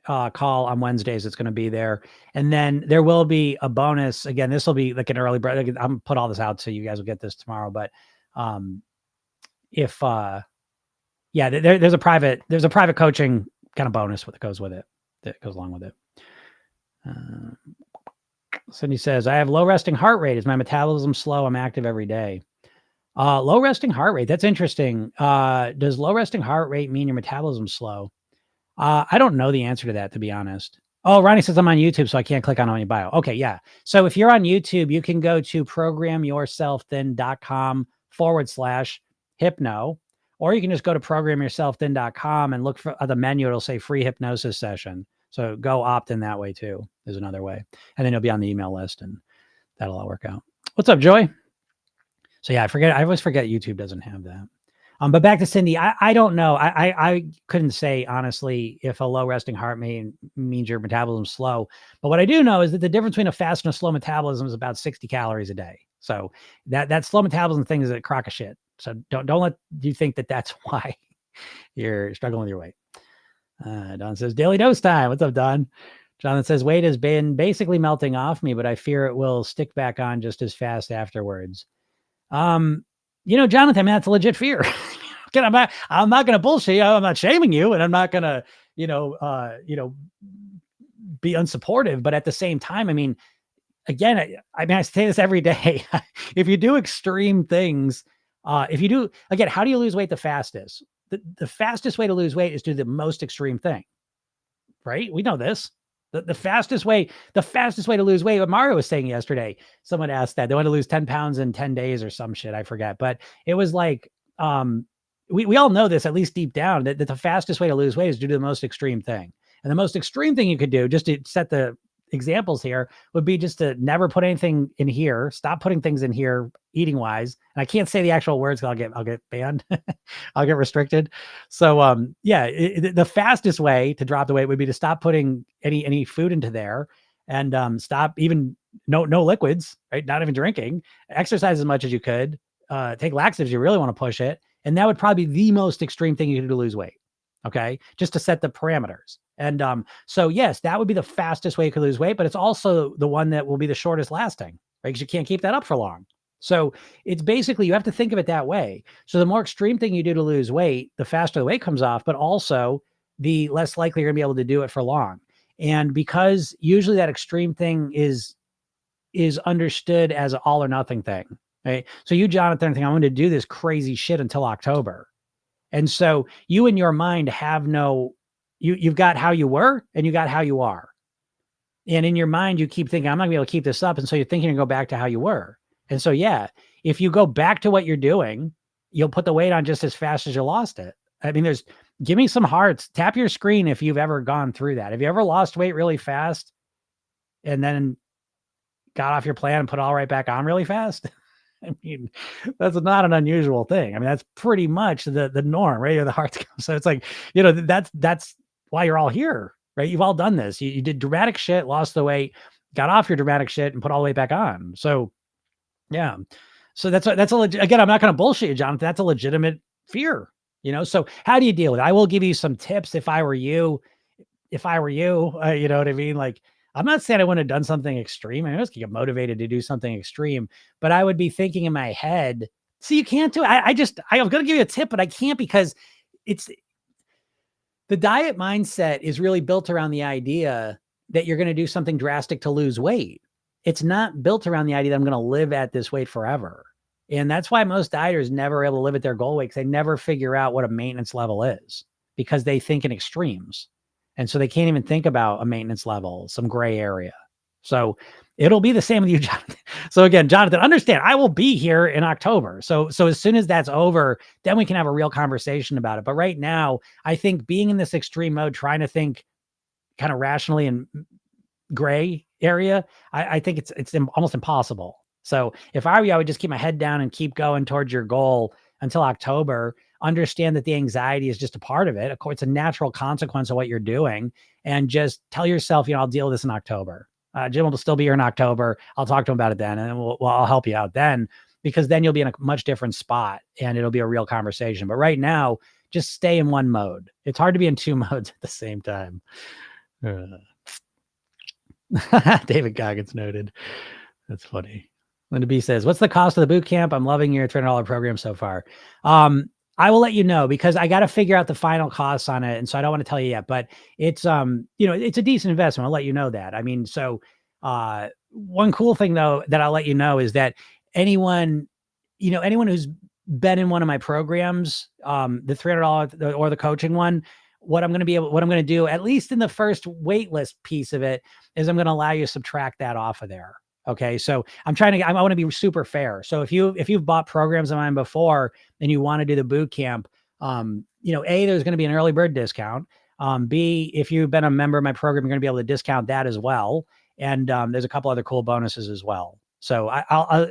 Speaker 1: call on Wednesdays. It's going to be there. And then there will be a bonus. Again, this will be like an early break. I'm going to put all this out so you guys will get this tomorrow. But there's a private coaching kind of bonus that goes with it, that goes along with it. Cindy says, I have low resting heart rate. Is my metabolism slow? I'm active every day. Low resting heart rate. That's interesting. Does low resting heart rate mean your metabolism's slow? I don't know the answer to that, to be honest. Oh, Ronnie says I'm on YouTube, so I can't click on any bio. Okay, yeah. So if you're on YouTube, you can go to programyourselfthin.com/hypno, or you can just go to programyourselfthin.com and look for the menu. It'll say free hypnosis session. So go opt in that way too. There's another way. And then you'll be on the email list and that'll all work out. What's up, Joy? So yeah, I always forget YouTube doesn't have that. But back to Cindy, I don't know. I couldn't say honestly if a low resting heart rate means your metabolism's slow. But what I do know is that the difference between a fast and a slow metabolism is about 60 calories a day. So that slow metabolism thing is a crock of shit. So don't let you think that that's why you're struggling with your weight. Don says, daily dose time. What's up, Don? Jonathan says, weight has been basically melting off me, but I fear it will stick back on just as fast afterwards. Jonathan, I mean, that's a legit fear. Again, I'm not going to bullshit you. I'm not shaming you, and I'm not going to, be unsupportive. But at the same time, I mean, again, I say this every day. If you do extreme things, how do you lose weight the fastest? The fastest way to lose weight is to do the most extreme thing, right? We know this. The fastest way to lose weight, what Mario was saying yesterday, someone asked that they want to lose 10 pounds in 10 days or some shit. I forget, but it was like, we all know this, at least deep down, that the fastest way to lose weight is to do the most extreme thing. And the most extreme thing you could do, just to set the examples here, would be just to never put anything in here, stop putting things in here eating wise. And I can't say the actual words because I'll get banned. I'll get restricted. So the fastest way to drop the weight would be to stop putting any food into there and stop even no liquids, right? Not even drinking, exercise as much as you could, take laxatives. You really want to push it. And that would probably be the most extreme thing you could do to lose weight. Okay. Just to set the parameters. And so yes, that would be the fastest way you could lose weight, but it's also the one that will be the shortest lasting, right? Because you can't keep that up for long. So it's basically, you have to think of it that way. So the more extreme thing you do to lose weight, the faster the weight comes off, but also the less likely you're gonna be able to do it for long. And because usually that extreme thing is understood as an all or nothing thing, right? So you, Jonathan, think I'm going to do this crazy shit until October. And so you in your mind have you've got how you were and you got how you are. And in your mind, you keep thinking, I'm not gonna be able to keep this up. And so you're thinking to go back to how you were. And so, yeah, if you go back to what you're doing, you'll put the weight on just as fast as you lost it. I mean, give me some hearts, tap your screen if you've ever gone through that. Have you ever lost weight really fast and then got off your plan and put it all right back on really fast? I mean, that's not an unusual thing. I mean, that's pretty much the norm, right? The hearts come. So it's like, that's why you're all here, right? You've all done this. You did dramatic shit, lost the weight, got off your dramatic shit and put all the way back on. So yeah. So again, I'm not going to bullshit you, Jonathan. That's a legitimate fear, So how do you deal with it? I will give you some tips if I were you, you know what I mean? Like, I'm not saying I wouldn't have done something extreme. I just get motivated to do something extreme, but I would be thinking in my head, see, you can't do it. I was going to give you a tip, but I can't because the diet mindset is really built around the idea that you're going to do something drastic to lose weight. It's not built around the idea that I'm going to live at this weight forever. And that's why most dieters never able to live at their goal weight, because they never figure out what a maintenance level is, because they think in extremes. And so they can't even think about a maintenance level, some gray area. So it'll be the same with you, Jonathan. So again, Jonathan, understand, I will be here in October. So as soon as that's over, then we can have a real conversation about it. But right now, I think being in this extreme mode, trying to think kind of rationally and gray area, I think it's almost impossible. So if I were you, I would just keep my head down and keep going towards your goal until October. Understand that the anxiety is just a part of it. Of course, it's a natural consequence of what you're doing. And just tell yourself, I'll deal with this in October. Jim will still be here in October. I'll talk to him about it then, and I'll help you out then, because then you'll be in a much different spot and it'll be a real conversation. But right now, just stay in one mode. It's hard to be in two modes at the same time. David Goggins noted. That's funny. Linda B says, what's the cost of the boot camp? I'm loving your $300 program so far. I will let you know, because I got to figure out the final costs on it. And so I don't want to tell you yet, but it's, it's a decent investment. I'll let you know that. I mean, so one cool thing though, that I'll let you know is that anyone who's been in one of my programs, the $300 or the coaching one, what I'm going to do, at least in the first wait list piece of it, is I'm going to allow you to subtract that off of there. Okay. So I want to be super fair. So if you've bought programs of mine before and you want to do the boot camp, A, there's going to be an early bird discount. B, if you've been a member of my program, you're going to be able to discount that as well. And there's a couple other cool bonuses as well. So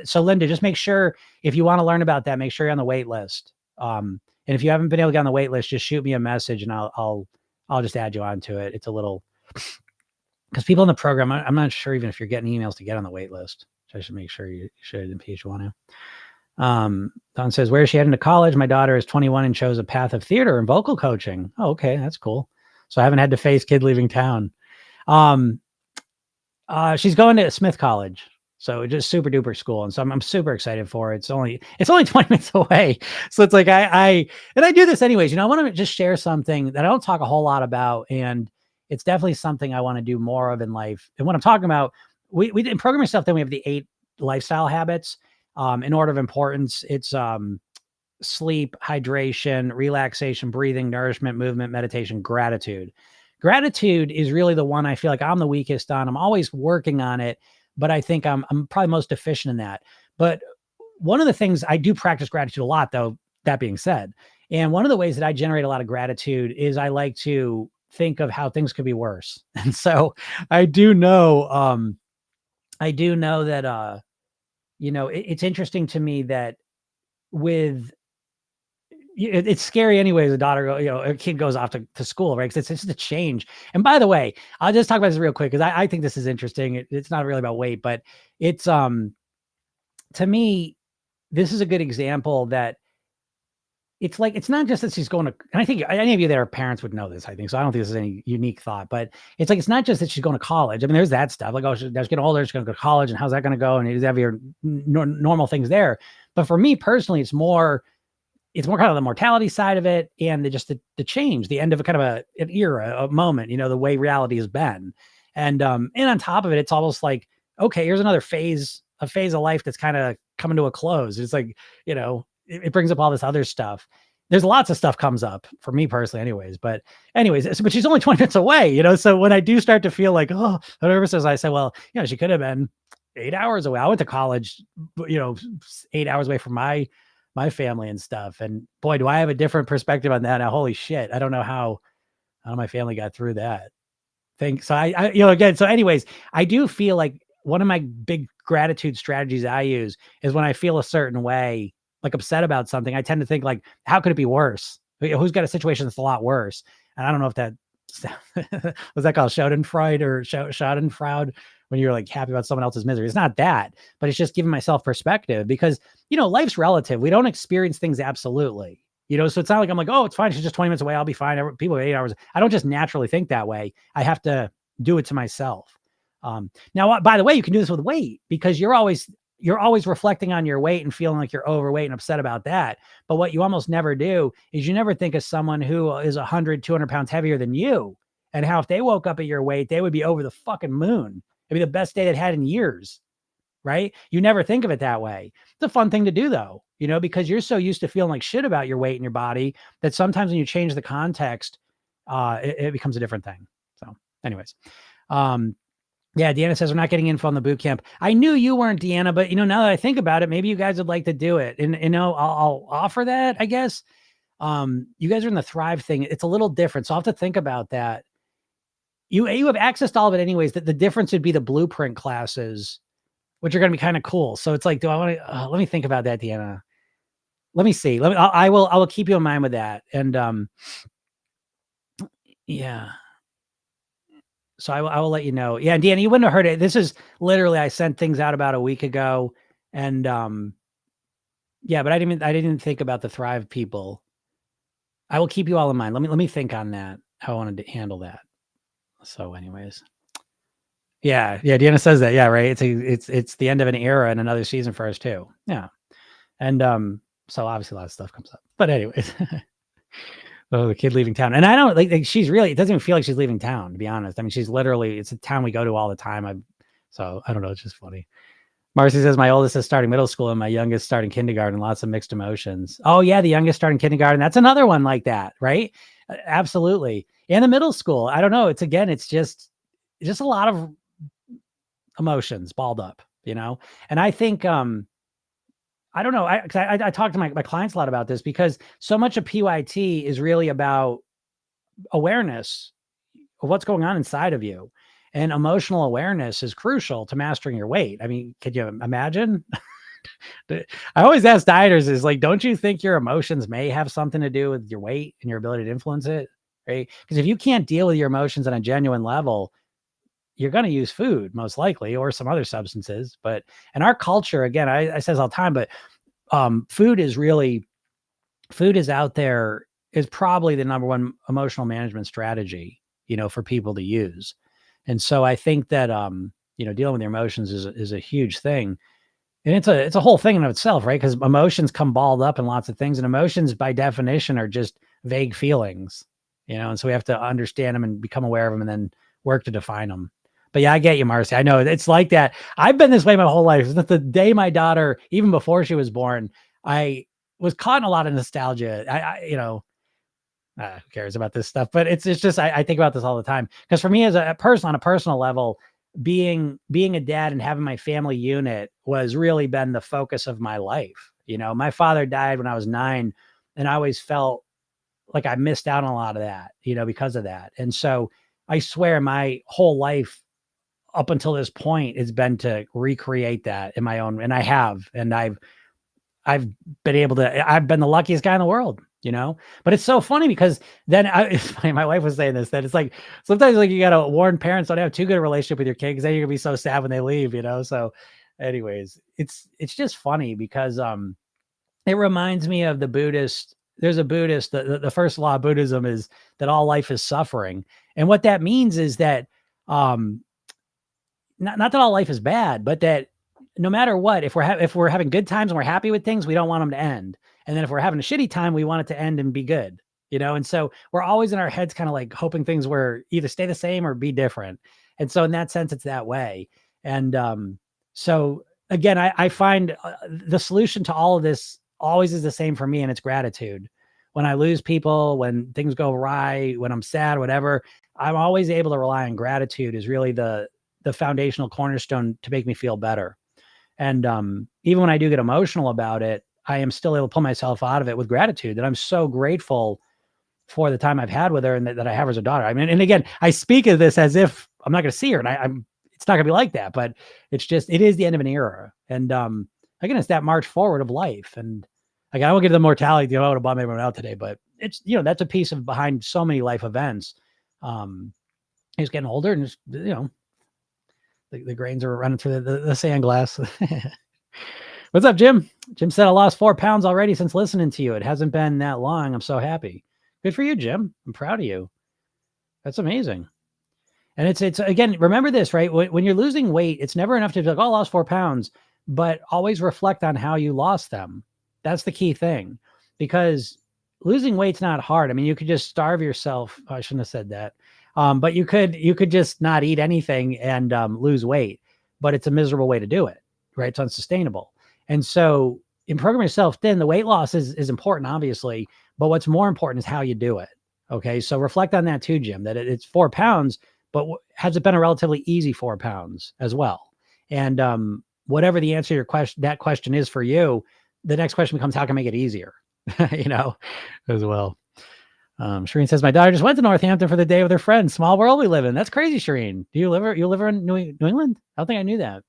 Speaker 1: so Linda, just make sure, if you want to learn about that, make sure you're on the wait list. And if you haven't been able to get on the wait list, just shoot me a message and I'll just add you onto it. It's a little, because people in the program, I'm not sure even if you're getting emails to get on the wait list. So I should make sure you should in case you want to. Don says, where is she heading to college? My daughter is 21 and chose a path of theater and vocal coaching. Oh, okay. That's cool. So I haven't had to face kid leaving town. She's going to Smith College. So just super duper school. And so I'm super excited for it. It's only 20 minutes away. So it's like, I do this anyways, I want to just share something that I don't talk a whole lot about. And it's definitely something I want to do more of in life. And what I'm talking about, we in Program Yourself, then we have the 8 lifestyle habits. In order of importance, it's sleep, hydration, relaxation, breathing, nourishment, movement, meditation, gratitude. Gratitude is really the one I feel like I'm the weakest on. I'm always working on it, but I think I'm probably most deficient in that. But one of the things, I do practice gratitude a lot, though, that being said. And one of the ways that I generate a lot of gratitude is I like to think of how things could be worse. And so I do know that, it's interesting to me that it's scary anyways. A kid goes off to school, right? Because it's just a change. And by the way, I'll just talk about this real quick, because I think this is interesting. It's not really about weight, but it's, to me, this is a good example that it's like, it's not just that she's going to, and I think any of you that are parents would know this, I think. So I don't think this is any unique thought, but it's like, it's not just that she's going to college. I mean, there's that stuff like, oh, she's getting older, she's going to go to college, and how's that going to go? And you have your normal things there. But for me personally, it's more kind of the mortality side of it, and the change, the end of a kind of an era, a moment, the way reality has been. And on top of it, it's almost like, okay, here's another phase of life that's kind of coming to a close. It's like, it brings up all this other stuff. There's lots of stuff comes up for me personally anyways, but she's only 20 minutes away, so when I do start to feel like, oh, whatever says, I say, well, she could have been 8 hours away. I went to college, 8 hours away from my family and stuff. And boy, do I have a different perspective on that now. Holy shit. I don't know how my family got through that. So again, so anyways, I do feel like one of my big gratitude strategies I use is when I feel a certain way, like upset about something, I tend to think like, how could it be worse? Who's got a situation that's a lot worse? And I don't know if that was that called Schadenfreude or Schadenfreude, when you're like happy about someone else's misery. It's not that, but it's just giving myself perspective, because, life's relative. We don't experience things absolutely, so it's not like I'm like, oh, it's fine, she's just 20 minutes away, I'll be fine. People have 8 hours. I don't just naturally think that way. I have to do it to myself. Now, by the way, you can do this with weight, because you're always reflecting on your weight and feeling like you're overweight and upset about that. But what you almost never do is you never think of someone who is 100, 200 pounds heavier than you and how if they woke up at your weight, they would be over the fucking moon. It'd be the best day they'd had in years, right? You never think of it that way. It's a fun thing to do though, because you're so used to feeling like shit about your weight and your body that sometimes when you change the context, it becomes a different thing. So anyways, yeah, Deanna says we're not getting info on the boot camp. I knew you weren't, Deanna, but now that I think about it, maybe you guys would like to do it. And I'll offer that, I guess. You guys are in the Thrive thing. It's a little different. So I'll have to think about that. You have access to all of it anyways. The difference would be the blueprint classes, which are going to be kind of cool. So it's like, do I want to, let me think about that, Deanna. Let me see. I will keep you in mind with that. And, yeah. So I will let you know. Yeah. And Deanna, you wouldn't have heard it. This is literally, I sent things out about a week ago and, yeah, but I didn't think about the Thrive people. I will keep you all in mind. Let me think on that, how I wanted to handle that. So anyways, yeah. Deanna says that. Yeah. Right. It's the end of an era and another season for us too. Yeah. And, so obviously a lot of stuff comes up, but anyways, oh, the kid leaving town. And I don't like she's really, it doesn't even feel like she's leaving town, to be honest. I mean, she's literally, it's a town we go to all the time. So I don't know. It's just funny. Marcy says, my oldest is starting middle school and my youngest starting kindergarten, lots of mixed emotions. Oh yeah. The youngest starting kindergarten. That's another one like that. Right. Absolutely. And the middle school. I don't know. It's just a lot of emotions balled up, and I think, I don't know. I talk to my clients a lot about this because so much of PYT is really about awareness of what's going on inside of you. And emotional awareness is crucial to mastering your weight. I mean, could you imagine? I always ask dieters is like, don't you think your emotions may have something to do with your weight and your ability to influence it? Right? Because if you can't deal with your emotions on a genuine level, you're going to use food most likely or some other substances. But in our culture, again, I say this all the time, but food is out there is probably the number one emotional management strategy, for people to use. And so I think that, dealing with your emotions is a huge thing. And it's a whole thing in of itself, right? Because emotions come balled up in lots of things, and emotions by definition are just vague feelings, and so we have to understand them and become aware of them and then work to define them. But yeah, I get you, Marcy. I know it's like that. I've been this way my whole life. Since the day my daughter, even before she was born, I was caught in a lot of nostalgia. Who cares about this stuff? But it's just, I think about this all the time. Because for me as a person, on a personal level, being a dad and having my family unit was really been the focus of my life. My father died when I was 9, and I always felt like I missed out on a lot of that, because of that. And so I swear my whole life up until this point has been to recreate that in my own, and I have, and I've been able to, I've been the luckiest guy in the world, but it's so funny because then it's funny, my wife was saying this, that it's like, sometimes like you got to warn parents, don't have too good a relationship with your kid, because then you're gonna be so sad when they leave, so anyways, it's just funny because, it reminds me of the Buddhist, there's a Buddhist, the first law of Buddhism is that all life is suffering. And what that means is that, not that all life is bad, but that no matter what, if we're having good times and we're happy with things, we don't want them to end. And then if we're having a shitty time, we want it to end and be good, And so we're always in our heads kind of like hoping things were either stay the same or be different. And so in that sense, it's that way. And so again, I find the solution to all of this always is the same for me, and it's gratitude. When I lose people, when things go awry, when I'm sad, whatever, I'm always able to rely on gratitude is really the foundational cornerstone to make me feel better. And even when I do get emotional about it, I am still able to pull myself out of it with gratitude, that I'm so grateful for the time I've had with her and that I have her as a daughter. I mean, and again, I speak of this as if I'm not going to see her, and it's not going to be like that, but it is the end of an era. And again, it's that march forward of life. And again, I won't get to the mortality, I would bum everyone out today, but it's, that's a piece of behind so many life events. He's getting older, and the grains are running through the sand glass. What's up, Jim? Jim said, I lost 4 pounds already since listening to you. It hasn't been that long. I'm so happy. Good for you, Jim. I'm proud of you. That's amazing. And it's again, remember this, right? When you're losing weight, it's never enough to be like, oh, I lost 4 pounds, but always reflect on how you lost them. That's the key thing, because losing weight's not hard. I mean, you could just starve yourself. I shouldn't have said that. But you could just not eat anything and lose weight, but it's a miserable way to do it, right? It's unsustainable. And so in Program Yourself Thin, the weight loss is important, obviously, but what's more important is how you do it. Okay. So reflect on that too, Jim, that it's 4 pounds, but has it been a relatively easy 4 pounds as well? And whatever the answer to that question is for you, the next question becomes, how can I make it easier? As well. Shireen says, my daughter just went to Northampton for the day with her friends. Small world we live in. That's crazy, Shireen. Do you live in New England? I don't think I knew that.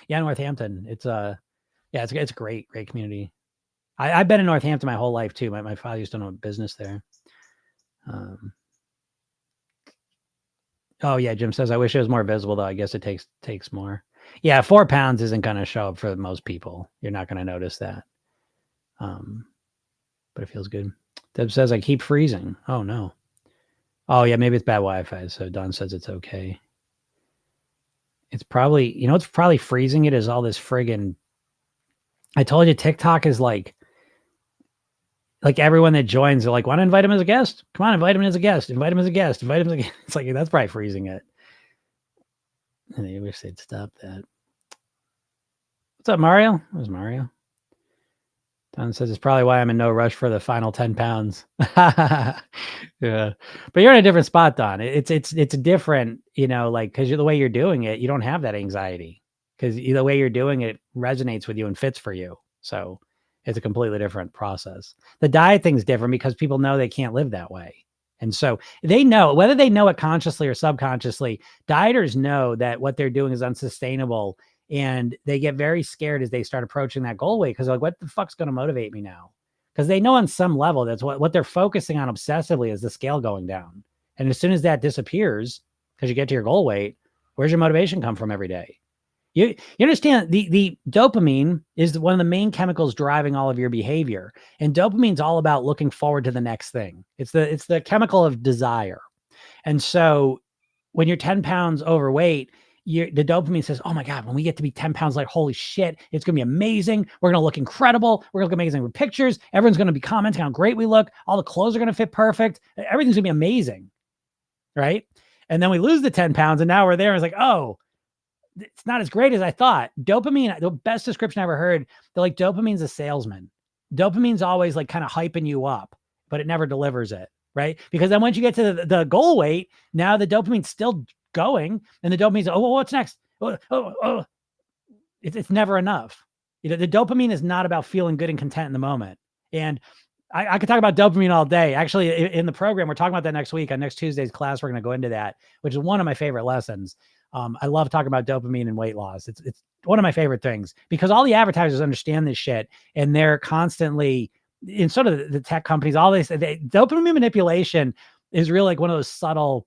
Speaker 1: Yeah, Northampton. It's it's a great community. I've been in Northampton my whole life too. My father used to own a business there. Oh yeah, Jim says, I wish it was more visible though. I guess it takes more. Yeah, 4 pounds isn't going to show up for most people. You're not going to notice that. But it feels good. Deb says, I keep freezing. Oh no. Oh yeah, maybe it's bad Wi-Fi. So Don says it's okay. It's probably, it's probably freezing it is all this friggin'. I told you TikTok is like everyone that joins, they're like, want to invite him as a guest? Come on, invite him as a guest. Invite him as a guest. Invite him as a guest. It's like, that's probably freezing it. And I wish they'd stop that. What's up, Mario? Where's Mario? Don says, it's probably why I'm in no rush for the final 10 pounds. Yeah. But you're in a different spot, Don. It's different, because the way you're doing it, you don't have that anxiety because the way you're doing it resonates with you and fits for you. So it's a completely different process. The diet thing's different because people know they can't live that way. And so they know, whether they know it consciously or subconsciously, dieters know that what they're doing is unsustainable. And they get very scared as they start approaching that goal weight because they're like, what the fuck's going to motivate me now? Because they know on some level that's what they're focusing on obsessively is the scale going down. And as soon as that disappears, because you get to your goal weight, where's your motivation come from every day? You understand the dopamine is one of the main chemicals driving all of your behavior. And dopamine's all about looking forward to the next thing. It's the chemical of desire. And so when you're 10 pounds overweight, the dopamine says, oh my God, when we get to be 10 pounds, like, holy shit, it's going to be amazing. We're going to look incredible. We're going to look amazing with pictures. Everyone's going to be commenting how great we look. All the clothes are going to fit perfect. Everything's going to be amazing. Right. And then we lose the 10 pounds and now we're there. And it's like, oh, it's not as great as I thought. Dopamine, the best description I ever heard, they're like, dopamine's a salesman. Dopamine's always like kind of hyping you up, but it never delivers it. Right. Because then once you get to the goal weight, now the dopamine's still going and the dopamine's, oh, what's next? It's never enough. The dopamine is not about feeling good and content in the moment. And I could talk about dopamine all day. Actually, in the program, we're talking about that next week. On next Tuesday's class, we're going to go into that, which is one of my favorite lessons. I love talking about dopamine and weight loss. It's one of my favorite things because all the advertisers understand this shit and they're constantly in sort of the tech companies, all this, dopamine manipulation is really like one of those subtle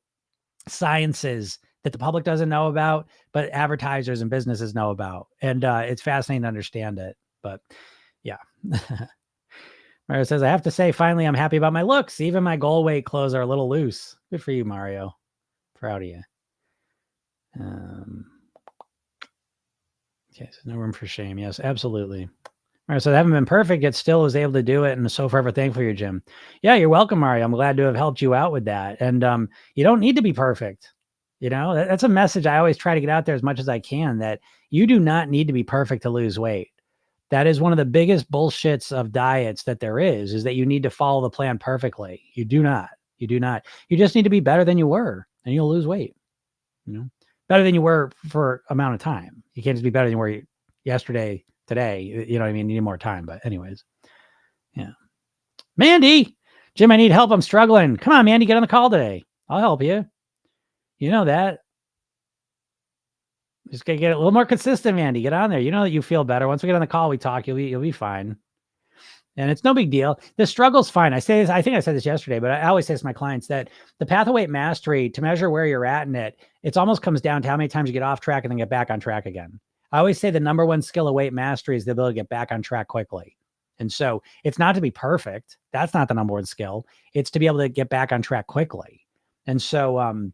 Speaker 1: sciences that the public doesn't know about, but advertisers and businesses know about. And it's fascinating to understand it. But yeah. Mario says, I have to say, finally, I'm happy about my looks. Even my goal weight clothes are a little loose. Good for you, Mario. Proud of you. Okay, so no room for shame. Yes, absolutely. Mario says, I haven't been perfect, yet still was able to do it. And so forever thankful for you, Jim. Yeah, you're welcome, Mario. I'm glad to have helped you out with that. And you don't need to be perfect. That's a message I always try to get out there as much as I can, that you do not need to be perfect to lose weight. That is one of the biggest bullshits of diets that there is that you need to follow the plan perfectly. You do not. You just need to be better than you were and you'll lose weight. Better than you were for amount of time. You can't just be better than you were yesterday, today. You know what I mean? You need more time. But anyways, yeah. Mandy, Jim, I need help. I'm struggling. Come on, Mandy, get on the call today. I'll help you. You know that. Just gotta get a little more consistent, Mandy. Get on there. You know that you feel better. Once we get on the call, we talk, you'll be fine. And it's no big deal. The struggle's fine. I think I said this yesterday, but I always say to my clients that the path of weight mastery, to measure where you're at in it, it almost comes down to how many times you get off track and then get back on track again. I always say the number one skill of weight mastery is the ability to get back on track quickly. And so it's not to be perfect. That's not the number one skill. It's to be able to get back on track quickly. And so,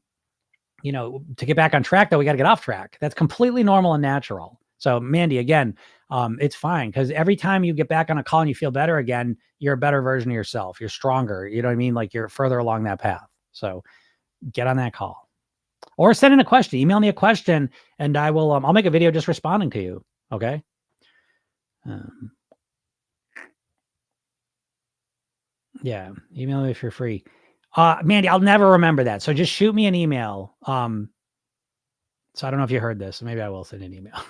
Speaker 1: to get back on track, though, we got to get off track. That's completely normal and natural. So Mandy, again, it's fine because every time you get back on a call and you feel better again, you're a better version of yourself. You're stronger. You know what I mean? Like you're further along that path. So get on that call. Or send in a question, email me a question, and I will, I'll make a video just responding to you. Okay. Yeah. Email me if you're free. Mandy, I'll never remember that. So just shoot me an email. So I don't know if you heard this. Maybe I will send an email,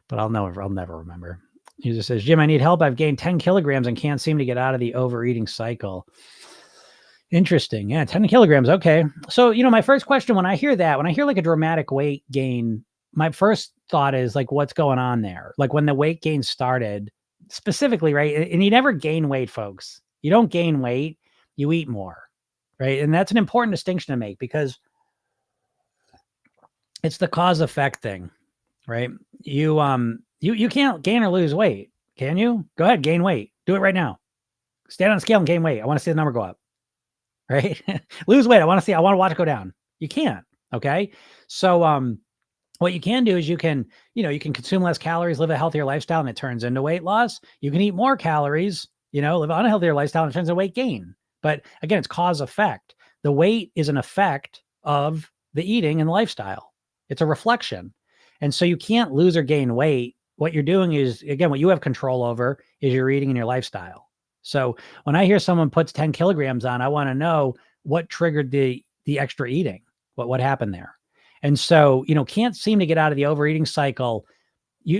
Speaker 1: but I'll never remember. User says, Jim, I need help. I've gained 10 kilograms and can't seem to get out of the overeating cycle. Interesting. Yeah, 10 kilograms. Okay. So, my first question when I hear like a dramatic weight gain, my first thought is like, what's going on there? Like when the weight gain started specifically, right? And you never gain weight, folks. You don't gain weight, you eat more, right? And that's an important distinction to make because it's the cause effect thing, right? You can't gain or lose weight. Can you? Go ahead, gain weight. Do it right now. Stand on a scale and gain weight. I want to see the number go up. Right? Lose weight. I want to watch it go down. You can't. Okay. So, what you can do is you can consume less calories, live a healthier lifestyle, and it turns into weight loss. You can eat more calories, live an unhealthier lifestyle, and it turns into weight gain. But again, it's cause effect. The weight is an effect of the eating and lifestyle. It's a reflection. And so you can't lose or gain weight. What you're doing is, again, what you have control over is your eating and your lifestyle. So when I hear someone puts 10 kilograms on, I want to know what triggered the extra eating, what happened there. And so, can't seem to get out of the overeating cycle.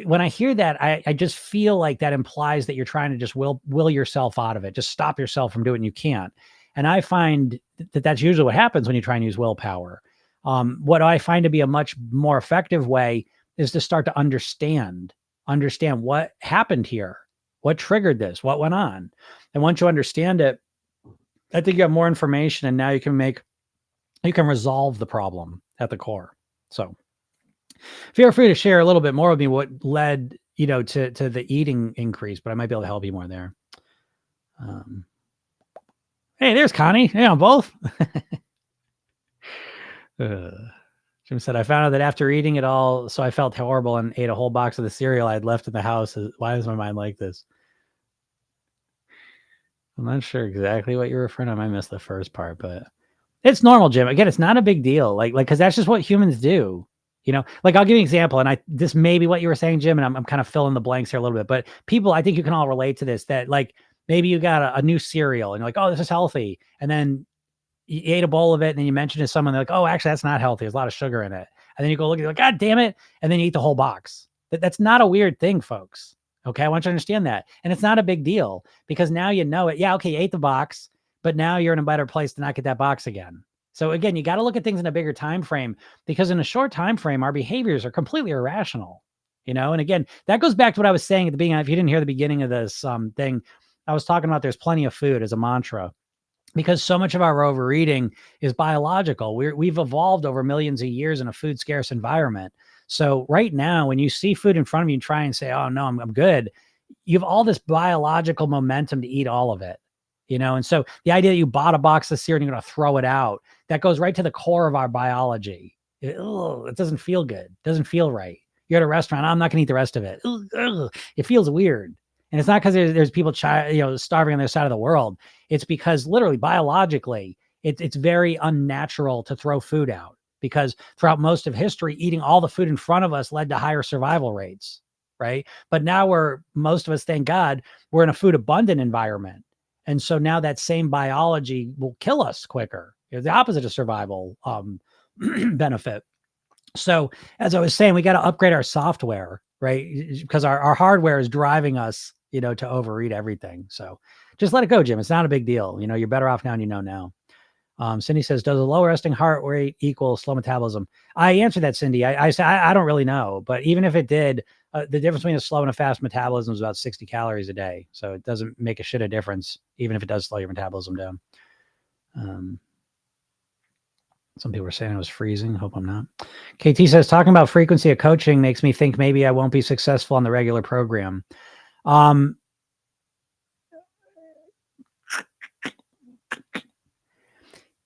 Speaker 1: When I hear that, I just feel like that implies that you're trying to just will yourself out of it. Just stop yourself from doing it and you can't. And I find that that's usually what happens when you try and use willpower. What I find to be a much more effective way is to start to understand what happened here, what triggered this, what went on. And once you understand it, I think you have more information and now you can resolve the problem at the core. So feel free to share a little bit more with me what led, to the eating increase, but I might be able to help you more there. Hey, there's Connie. Yeah, both. Jim said, I found out that after eating it all, so I felt horrible and ate a whole box of the cereal I had left in the house. Why is my mind like this? I'm not sure exactly what you're referring to. I might miss the first part, but it's normal, Jim. Again, it's not a big deal. Like, cause that's just what humans do. Like I'll give you an example. And this may be what you were saying, Jim, and I'm kind of filling the blanks here a little bit, but people, I think you can all relate to this, that like, maybe you got a new cereal and you're like, oh, this is healthy. And then you ate a bowl of it and then you mentioned it to someone, they're like, oh, actually that's not healthy. There's a lot of sugar in it. And then you go look at it like, God damn it. And then you eat the whole box. That's not a weird thing, folks. Okay. I want you to understand that. And it's not a big deal because now you know it. Yeah. Okay. You ate the box, but now you're in a better place to not get that box again. So again, you got to look at things in a bigger time frame because in a short time frame, our behaviors are completely irrational, and again, that goes back to what I was saying at the beginning. If you didn't hear the beginning of this thing, I was talking about there's plenty of food as a mantra because so much of our overeating is biological. We've evolved over millions of years in a food scarce environment. So right now, when you see food in front of you and try and say, oh no, I'm good. You have all this biological momentum to eat all of it. And so the idea that you bought a box of cereal and you're going to throw it out, that goes right to the core of our biology. It doesn't feel good. It doesn't feel right. You're at a restaurant. I'm not going to eat the rest of it. It feels weird. And it's not because there's people starving on their side of the world. It's because literally biologically, it's very unnatural to throw food out because throughout most of history, eating all the food in front of us led to higher survival rates, right? But now most of us, thank God, we're in a food abundant environment. And so now that same biology will kill us quicker. The opposite of survival benefit. So as I was saying, we got to upgrade our software, right? Because our hardware is driving us, to overeat everything. So just let it go, Jim. It's not a big deal. You're better off now and now. Cindy says, does a low resting heart rate equal slow metabolism? I answered that, Cindy. I said, I don't really know, but even if it did, the difference between a slow and a fast metabolism is about 60 calories a day. So it doesn't make a shit of difference, even if it does slow your metabolism down. Some people are saying I was freezing. Hope I'm not. KT says, talking about frequency of coaching makes me think maybe I won't be successful on the regular program.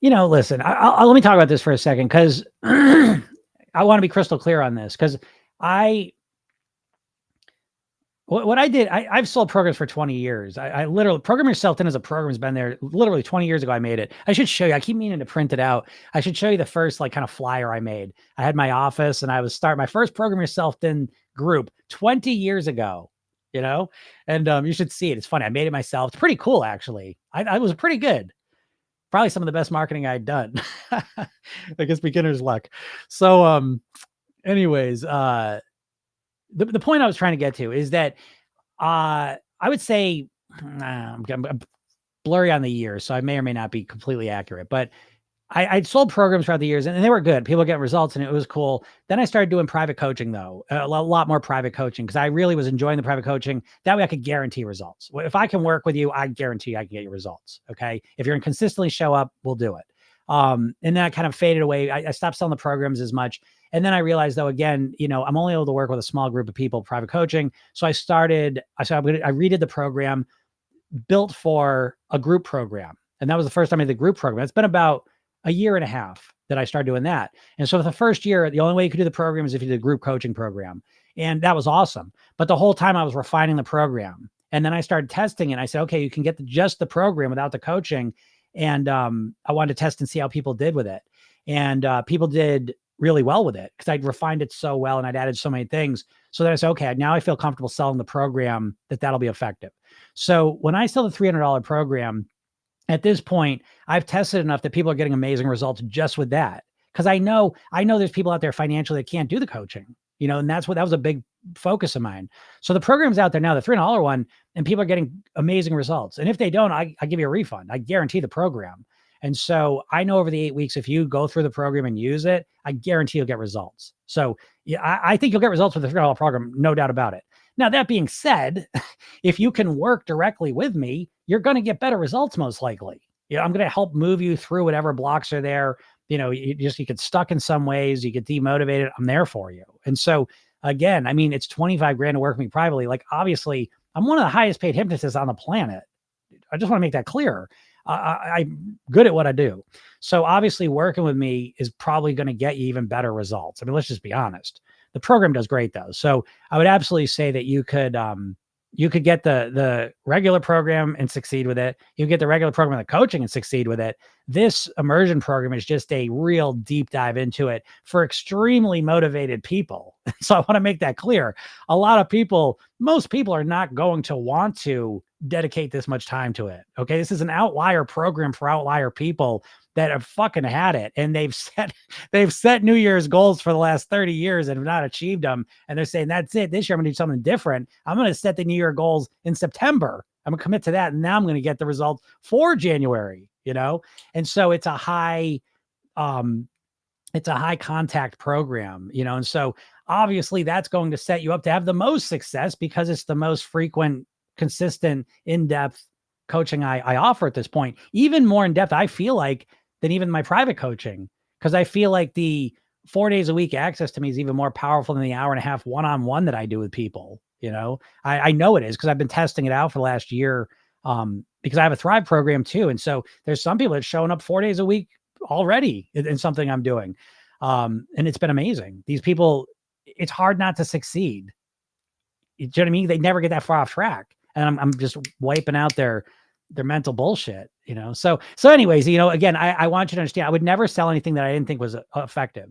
Speaker 1: Listen, let me talk about this for a second because I want to be crystal clear on this because what I did, I've sold programs for 20 years. I literally, Program Yourself Thin as a program has been there literally 20 years ago. I made it. I should show you. I keep meaning to print it out. I should show you the first like kind of flyer I made. I had my office and I was starting my first Program Yourself Thin group 20 years ago, and you should see it. It's funny. I made it myself. It's pretty cool, actually. I was pretty good. Probably some of the best marketing I'd done. I guess beginner's luck. So, anyways, the point I was trying to get to is that I would say I'm blurry on the years, so I may or may not be completely accurate, but I'd sold programs throughout the years and they were good. People get results and it was cool. Then I started doing private coaching though, a lot more private coaching because I really was enjoying the private coaching. That way I could guarantee results. If I can work with you, I guarantee I can get your results. Okay. If you're going to consistently show up, we'll do it. And then I kind of faded away. I stopped selling the programs as much. And then I realized though, again, I'm only able to work with a small group of people, private coaching. So I redid the program built for a group program. And that was the first time I did the group program. It's been about a year and a half that I started doing that. And so for the first year, the only way you could do the program is if you did a group coaching program. And that was awesome. But the whole time I was refining the program. And then I started testing it. And I said, okay, you can get just the program without the coaching. And I wanted to test and see how people did with it. And people did really well with it because I'd refined it so well and I'd added so many things. So then I said, okay, now I feel comfortable selling the program that'll be effective. So when I sell the $300 program, at this point, I've tested enough that people are getting amazing results just with that. Because I know there's people out there financially that can't do the coaching, and that was a big focus of mine. So the program's out there now, the $300 one, and people are getting amazing results. And if they don't, I give you a refund. I guarantee the program. And so I know over the 8 weeks, if you go through the program and use it, I guarantee you'll get results. So yeah, I think you'll get results with the $300 program, no doubt about it. Now, that being said, if you can work directly with me, you're going to get better results most likely. I'm going to help move you through whatever blocks are there. You get stuck in some ways, you get demotivated. I'm there for you. And so again, I mean, it's 25 grand to work with me privately. Like, obviously I'm one of the highest paid hypnotists on the planet. I just want to make that clear. I'm good at what I do. So obviously working with me is probably going to get you even better results. I mean, let's just be honest. The program does great though. So I would absolutely say that you could get the regular program and succeed with it. You get the regular program and the coaching and succeed with it. This immersion program is just a real deep dive into it for extremely motivated people. So I want to make that clear. Most people are not going to want to dedicate this much time to it. Okay. This is an outlier program for outlier people that have fucking had it. And they've set New Year's goals for the last 30 years and have not achieved them. And they're saying, that's it. This year I'm going to do something different. I'm going to set the New Year goals in September. I'm going to commit to that. And now I'm going to get the results for January, And so it's a high contact program, and so obviously that's going to set you up to have the most success because it's the most frequent, consistent, in-depth coaching I offer at this point. Even more in-depth, I feel like, than even my private coaching, because I feel like the 4 days a week access to me is even more powerful than the hour and a half one-on-one that I do with people. I know it is because I've been testing it out for the last year because I have a Thrive program too. And so there's some people that are showing up 4 days a week already in something I'm doing. And it's been amazing. These people, it's hard not to succeed. Do you know what I mean? They never get that far off track. And I'm just wiping out their mental bullshit, So anyways, again, I want you to understand, I would never sell anything that I didn't think was effective.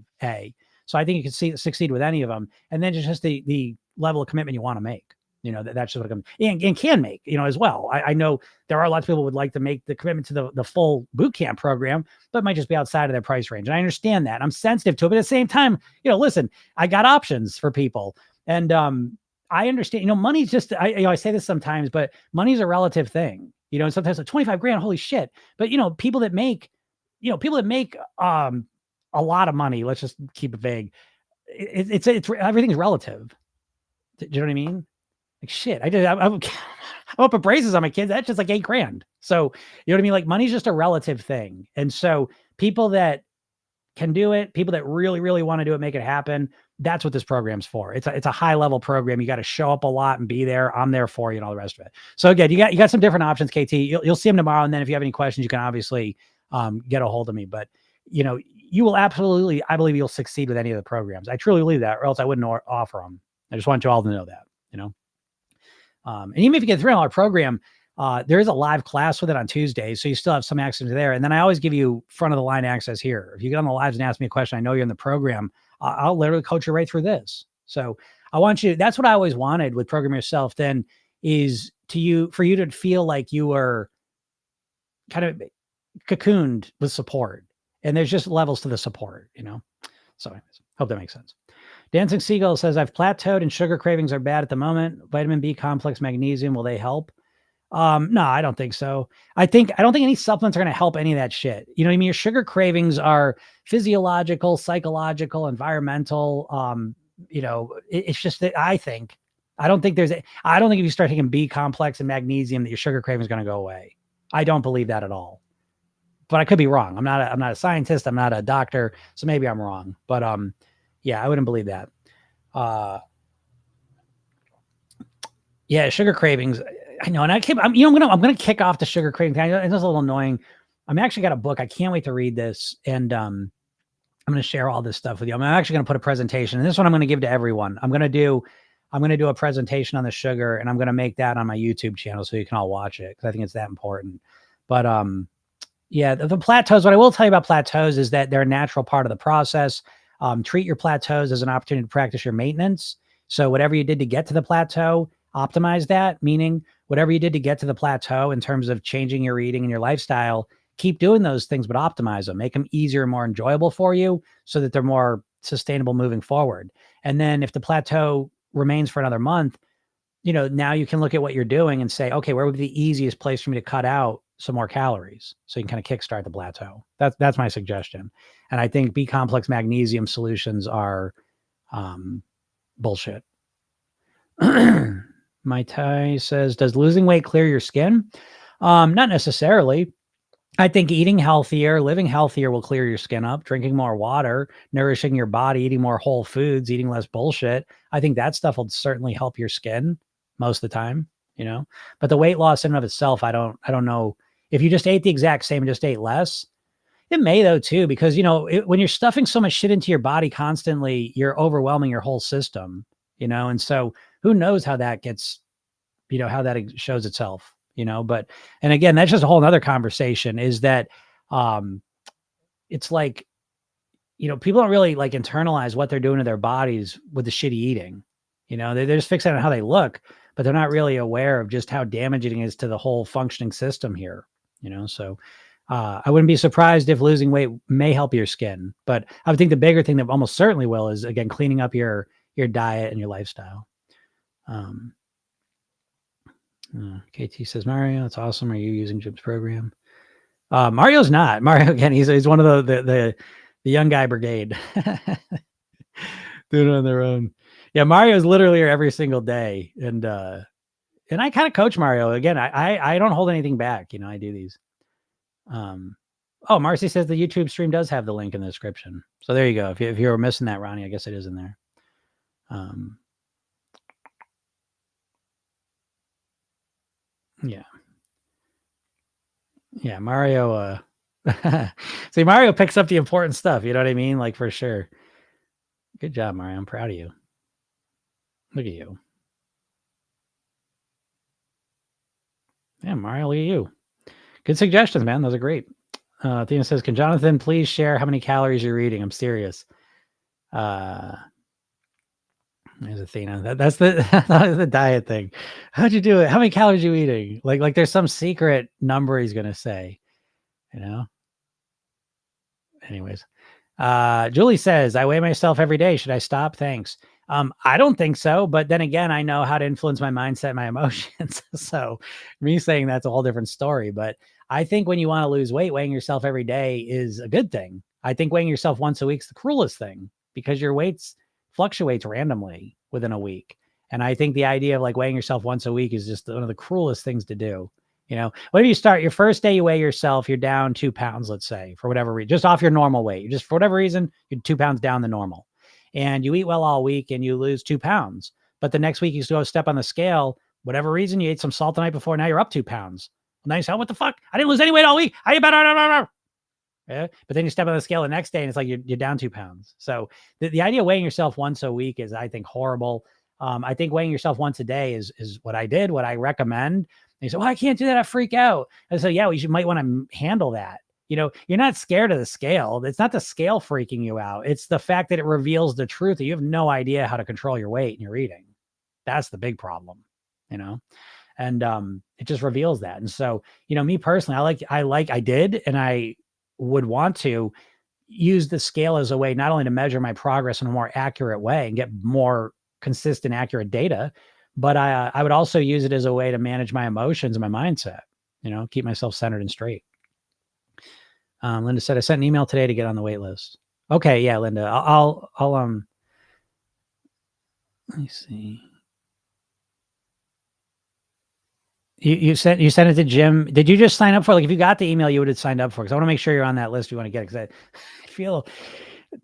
Speaker 1: So I think you can succeed with any of them. And then just the level of commitment you want to make, that's just what and can make, as well. I know there are lots of people who would like to make the commitment to the full boot camp program, but might just be outside of their price range. And I understand that. I'm sensitive to it, but at the same time, listen, I got options for people. And, I understand, money's just, I say this sometimes, but money's a relative thing, and sometimes like 25 grand, holy shit. But, people that make a lot of money, let's just keep it vague. It's everything's relative. Do you know what I mean? Like shit, I'm up at braces on my kids. That's just like 8 grand. So, you know what I mean? Like money's just a relative thing. And so people that can do it, people that really, really want to do it, make it happen. That's what this program's for. It's a high level program. You got to show up a lot and be there. I'm there for you and all the rest of it. So again, you got some different options, KT. You'll see them tomorrow. And then if you have any questions, you can obviously get a hold of me. But you will absolutely, I believe you'll succeed with any of the programs. I truly believe that, or else I wouldn't offer them. I just want you all to know that, And even if you get through our program, there is a live class with it on Tuesdays, so you still have some access there. And then I always give you front of the line access here. If you get on the lives and ask me a question, I know you're in the program, I'll literally coach you right through this. So I want you, that's what I always wanted with Program Yourself then, is for you to feel like you were kind of cocooned with support. And there's just levels to the support, So anyways, hope that makes sense. Dancing Seagull says, I've plateaued and sugar cravings are bad at the moment. Vitamin B complex, magnesium, will they help? No, I don't think so. I don't think any supplements are going to help any of that shit. You know what I mean? Your sugar cravings are physiological, psychological, environmental. It's just that I don't think if you start taking B complex and magnesium that your sugar craving is going to go away. I don't believe that at all. But I could be wrong. I'm not a scientist. I'm not a doctor. So maybe I'm wrong. But yeah, I wouldn't believe that. Yeah, sugar cravings. I know, and I'm going to kick off the sugar craving thing. It's a little annoying. I'm actually got a book. I can't wait to read this, and I'm going to share all this stuff with you. I'm actually going to put a presentation, and this one I'm going to give to everyone. I'm going to do a presentation on the sugar, and I'm going to make that on my YouTube channel so you can all watch it because I think it's that important. But yeah, the plateaus. What I will tell you about plateaus is that they're a natural part of the process. Treat your plateaus as an opportunity to practice your maintenance. So whatever you did to get to the plateau, optimize that, meaning whatever you did to get to the plateau in terms of changing your eating and your lifestyle, keep doing those things, but optimize them, make them easier and more enjoyable for you so that they're more sustainable moving forward. And then if the plateau remains for another month, now you can look at what you're doing and say, okay, where would be the easiest place for me to cut out some more calories? So you can kind of kickstart the plateau. That's my suggestion. And I think B complex magnesium solutions are bullshit. My Tai says, does losing weight clear your skin? Not necessarily. I think eating healthier, living healthier will clear your skin up, drinking more water, nourishing your body, eating more whole foods, eating less bullshit. I think that stuff will certainly help your skin most of the time, but the weight loss in and of itself, I don't know if you just ate the exact same and just ate less. It may though too, because when you're stuffing so much shit into your body constantly, you're overwhelming your whole system, and so who knows how that gets, how that shows itself, but, and again, that's just a whole nother conversation is that, it's like, people don't really like internalize what they're doing to their bodies with the shitty eating, they're just fixated on how they look, but they're not really aware of just how damaging it is to the whole functioning system here, so, I wouldn't be surprised if losing weight may help your skin, but I would think the bigger thing that almost certainly will is, again, cleaning up your diet and your lifestyle. KT says, Mario, that's awesome. Are you using Jim's program? Mario's not. Mario, again, he's one of the young guy brigade. Doing it on their own. Yeah, Mario's literally here every single day. And I kind of coach Mario. Again, I don't hold anything back. I do these. Marcy says the YouTube stream does have the link in the description. So there you go. If you were missing that, Ronnie, I guess it is in there. Yeah, Mario, see, Mario picks up the important stuff. You know what I mean? Like, for sure. Good job, Mario. I'm proud of you. Look at you. Yeah, Mario, look at you. Good suggestions, man. Those are great. Athena says, can Jonathan please share how many calories you're eating? I'm serious. There's Athena. That's the diet thing. How'd you do it? How many calories are you eating? Like there's some secret number he's going to say, Anyways, Julie says, I weigh myself every day. Should I stop? Thanks. I don't think so. But then again, I know how to influence my mindset, and my emotions. So me saying that's a whole different story. But I think when you want to lose weight, weighing yourself every day is a good thing. I think weighing yourself once a week is the cruelest thing because your weights fluctuates randomly within a week. And I think the idea of like weighing yourself once a week is just one of the cruelest things to do. What if you start your first day, you weigh yourself, you're down 2 pounds, let's say, for whatever reason, just off your normal weight. You just, for whatever reason, you're 2 pounds down the normal, and you eat well all week and you lose 2 pounds. But the next week you go step on the scale, whatever reason, you ate some salt the night before. Now you're up 2 pounds. Now you say, oh, what the fuck? I didn't lose any weight all week. I ate better. Yeah. But then you step on the scale the next day and it's like you're down 2 pounds. So the idea of weighing yourself once a week is, I think, horrible. I think weighing yourself once a day is what I did, what I recommend. And you say, well, I can't do that. I freak out. I say, yeah, well, you might want to handle that. You're not scared of the scale. It's not the scale freaking you out. It's the fact that it reveals the truth that you have no idea how to control your weight and your eating. That's the big problem, and it just reveals that. And so, me personally, I did, and I would want to use the scale as a way not only to measure my progress in a more accurate way and get more consistent, accurate data, but I would also use it as a way to manage my emotions and my mindset, keep myself centered and straight. Linda said, I sent an email today to get on the wait list. Okay. Yeah, Linda, I'll let me see. You sent it to Jim. Did you just sign up for, like, if you got the email, you would have signed up for it? Cause I want to make sure you're on that list. You want to get it. Cause I feel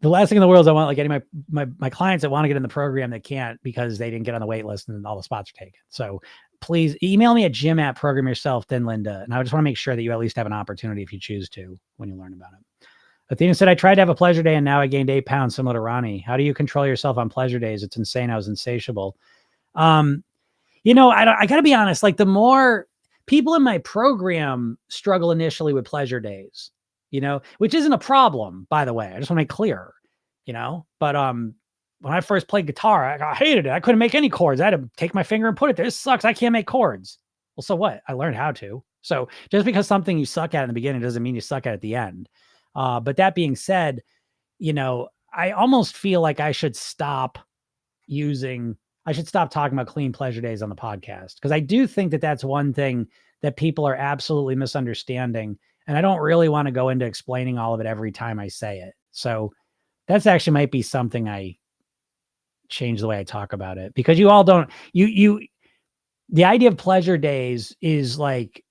Speaker 1: the last thing in the world is I want, like, any my clients that want to get in the program that can't because they didn't get on the wait list and all the spots are taken. So please email me at jim@programyourself, then Linda. And I just want to make sure that you at least have an opportunity if you choose to when you learn about it. Athena said, I tried to have a pleasure day and now I gained 8 pounds, similar to Ronnie. How do you control yourself on pleasure days? It's insane. I was insatiable. I got to be honest, like, the more people in my program struggle initially with pleasure days, which isn't a problem, by the way. I just want to make clear, but when I first played guitar, I hated it. I couldn't make any chords. I had to take my finger and put it there. This sucks. I can't make chords. Well, so what? I learned how to. So just because something you suck at in the beginning doesn't mean you suck at the end. But that being said, I almost feel like I should stop talking about clean pleasure days on the podcast, because I do think that that's one thing that people are absolutely misunderstanding. And I don't really want to go into explaining all of it every time I say it. So that's actually might be something I change the way I talk about it, because you all don't, the idea of pleasure days is like,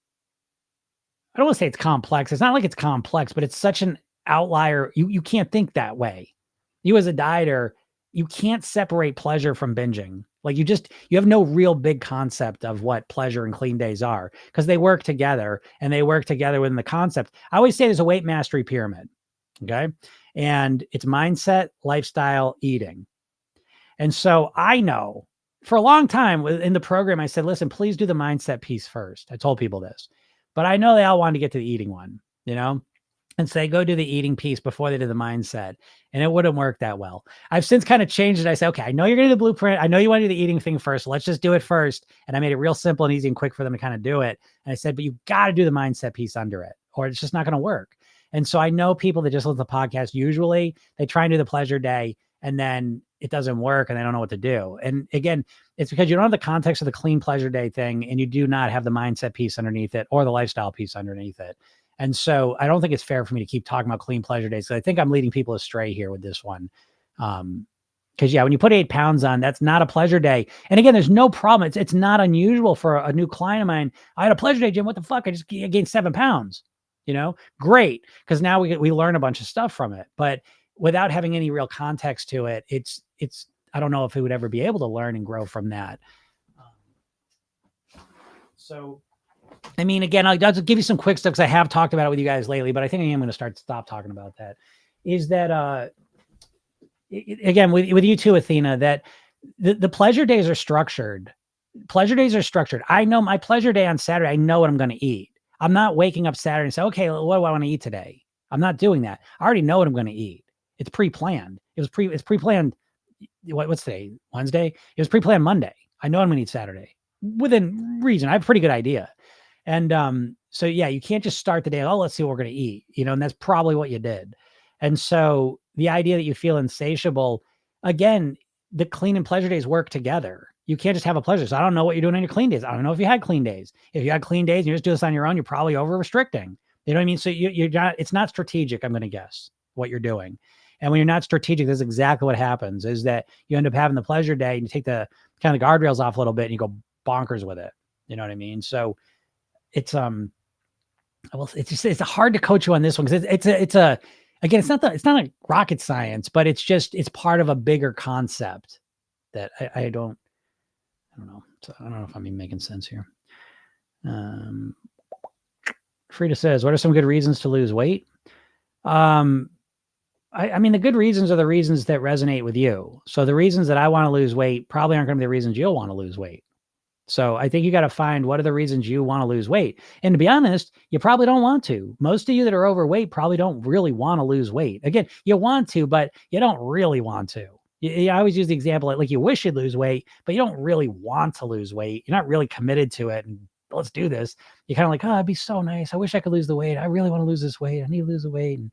Speaker 1: I don't want to say it's complex. It's not like it's complex, but it's such an outlier. You can't think that way. You as a dieter, you can't separate pleasure from binging. Like, you have no real big concept of what pleasure and clean days are, because they work together, and they work together within the concept. I always say there's a weight mastery pyramid. Okay. And it's mindset, lifestyle, eating. And so I know for a long time in the program, I said, listen, please do the mindset piece first. I told people this, but I know they all wanted to get to the eating one, and say, go do the eating piece before they did the mindset. And it wouldn't work that well. I've since kind of changed it. I say, okay, I know you're going to do the blueprint. I know you want to do the eating thing first. So let's just do it first. And I made it real simple and easy and quick for them to kind of do it. And I said, but you got to do the mindset piece under it, or it's just not going to work. And so I know people that just listen to the podcast, usually they try and do the pleasure day and then it doesn't work and they don't know what to do. And again, it's because you don't have the context of the clean pleasure day thing, and you do not have the mindset piece underneath it or the lifestyle piece underneath it. And so I don't think it's fair for me to keep talking about clean pleasure days. So I think I'm leading people astray here with this one. Because when you put 8 pounds on, that's not a pleasure day. And again, there's no problem. It's not unusual for a new client of mine. I had a pleasure day, Jim. What the fuck? I just gained 7 pounds. Great. Because now we learn a bunch of stuff from it. But without having any real context to it, it's I don't know if we would ever be able to learn and grow from that. So, I mean, again, I'll just give you some quick stuff because I have talked about it with you guys lately, but I think I am going to stop talking about that. Is that, again, with you too, Athena, that the pleasure days are structured. Pleasure days are structured. I know my pleasure day on Saturday, I know what I'm going to eat. I'm not waking up Saturday and say, okay, what do I want to eat today? I'm not doing that. I already know what I'm going to eat. It's pre-planned. It's pre-planned. What's today? Wednesday? It was pre-planned Monday. I know I'm going to eat Saturday within reason. I have a pretty good idea. And so, yeah, you can't just start the day, oh, let's see what we're going to eat, and that's probably what you did. And so the idea that you feel insatiable, again, the clean and pleasure days work together. You can't just have a pleasure. So I don't know what you're doing on your clean days. I don't know if you had clean days. If you had clean days and you just do this on your own, you're probably over restricting. You know what I mean? So you're not, it's not strategic, I'm going to guess, what you're doing. And when you're not strategic, this is exactly what happens, is that you end up having the pleasure day and you take the kind of guardrails off a little bit and you go bonkers with it. You know what I mean? So it's it's hard to coach you on this one, because it's not a rocket science, but it's part of a bigger concept that I don't know. So I don't know if I'm even making sense here. Frida says, what are some good reasons to lose weight? I mean, the good reasons are the reasons that resonate with you. So the reasons that I want to lose weight probably aren't going to be the reasons you'll want to lose weight. So I think you got to find what are the reasons you want to lose weight. And to be honest, you probably don't want to. Most of you that are overweight probably don't really want to lose weight. Again, you want to, but you don't really want to. I always use the example like you wish you'd lose weight, but you don't really want to lose weight. You're not really committed to it. And let's do this. You're kind of like, oh, it'd be so nice. I wish I could lose the weight. I really want to lose this weight. I need to lose the weight. And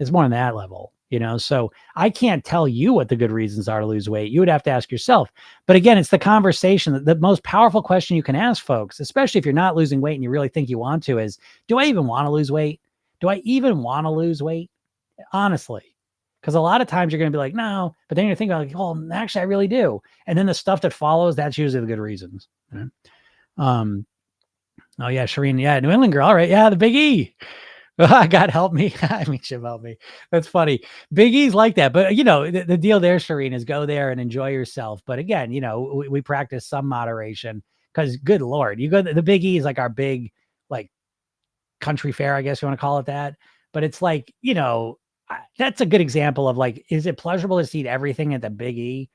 Speaker 1: it's more on that level, So I can't tell you what the good reasons are to lose weight. You would have to ask yourself. But again, it's the conversation. The most powerful question you can ask folks, especially if you're not losing weight and you really think you want to, is, do I even want to lose weight? Do I even want to lose weight? Honestly. Because a lot of times you're going to be like, no, but then you're thinking like, oh, actually, I really do. And then the stuff that follows, that's usually the good reasons. Right? Oh yeah, Shireen. Yeah. New England girl. All right. Yeah. The Big E. God help me. I mean, Jim help me. That's funny. Big E's like that. But, the deal there, Shireen, is go there and enjoy yourself. But again, we practice some moderation because good Lord, you go, the Big E is like our big, like country fair, I guess you want to call it that. But it's like, that's a good example of like, is it pleasurable to eat everything at the Big E?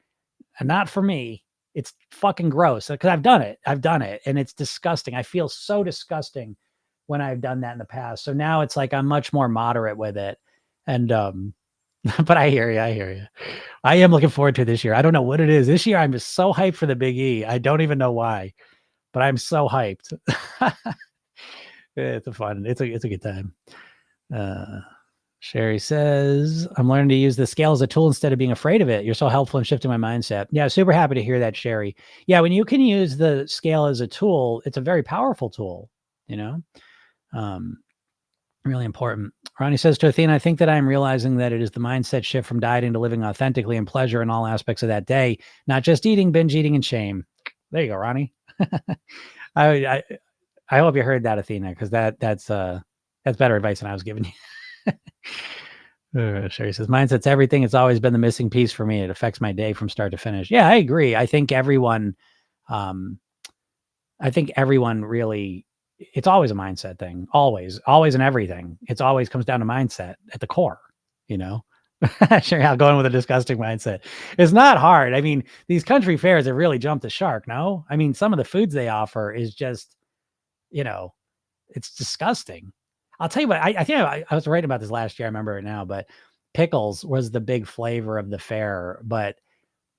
Speaker 1: And not for me. It's fucking gross because I've done it. And it's disgusting. I feel so disgusting when I've done that in the past. So now it's like, I'm much more moderate with it. And, but I hear you. I am looking forward to this year. I don't know what it is. This year, I'm just so hyped for the Big E. I don't even know why, but I'm so hyped. It's a good time. Sherry says, I'm learning to use the scale as a tool instead of being afraid of it. You're so helpful in shifting my mindset. Yeah, super happy to hear that, Sherry. Yeah, when you can use the scale as a tool, it's a very powerful tool, really important. Ronnie says to Athena, I think that I'm realizing that it is the mindset shift from dieting to living authentically and pleasure in all aspects of that day, not just eating, binge eating, and shame. There you go, Ronnie. I hope you heard that, Athena, because that's better advice than I was giving you. Sherry says, mindset's everything. It's always been the missing piece for me. It affects my day from start to finish. Yeah, I agree. I think everyone really, it's always a mindset thing. Always in everything. It's always comes down to mindset at the core, Sure, I'll go in with a disgusting mindset. It's not hard. I mean, these country fairs have really jumped the shark. No, I mean, some of the foods they offer is just, it's disgusting. I'll tell you what, I think I was writing about this last year. I remember it now, but pickles was the big flavor of the fair. But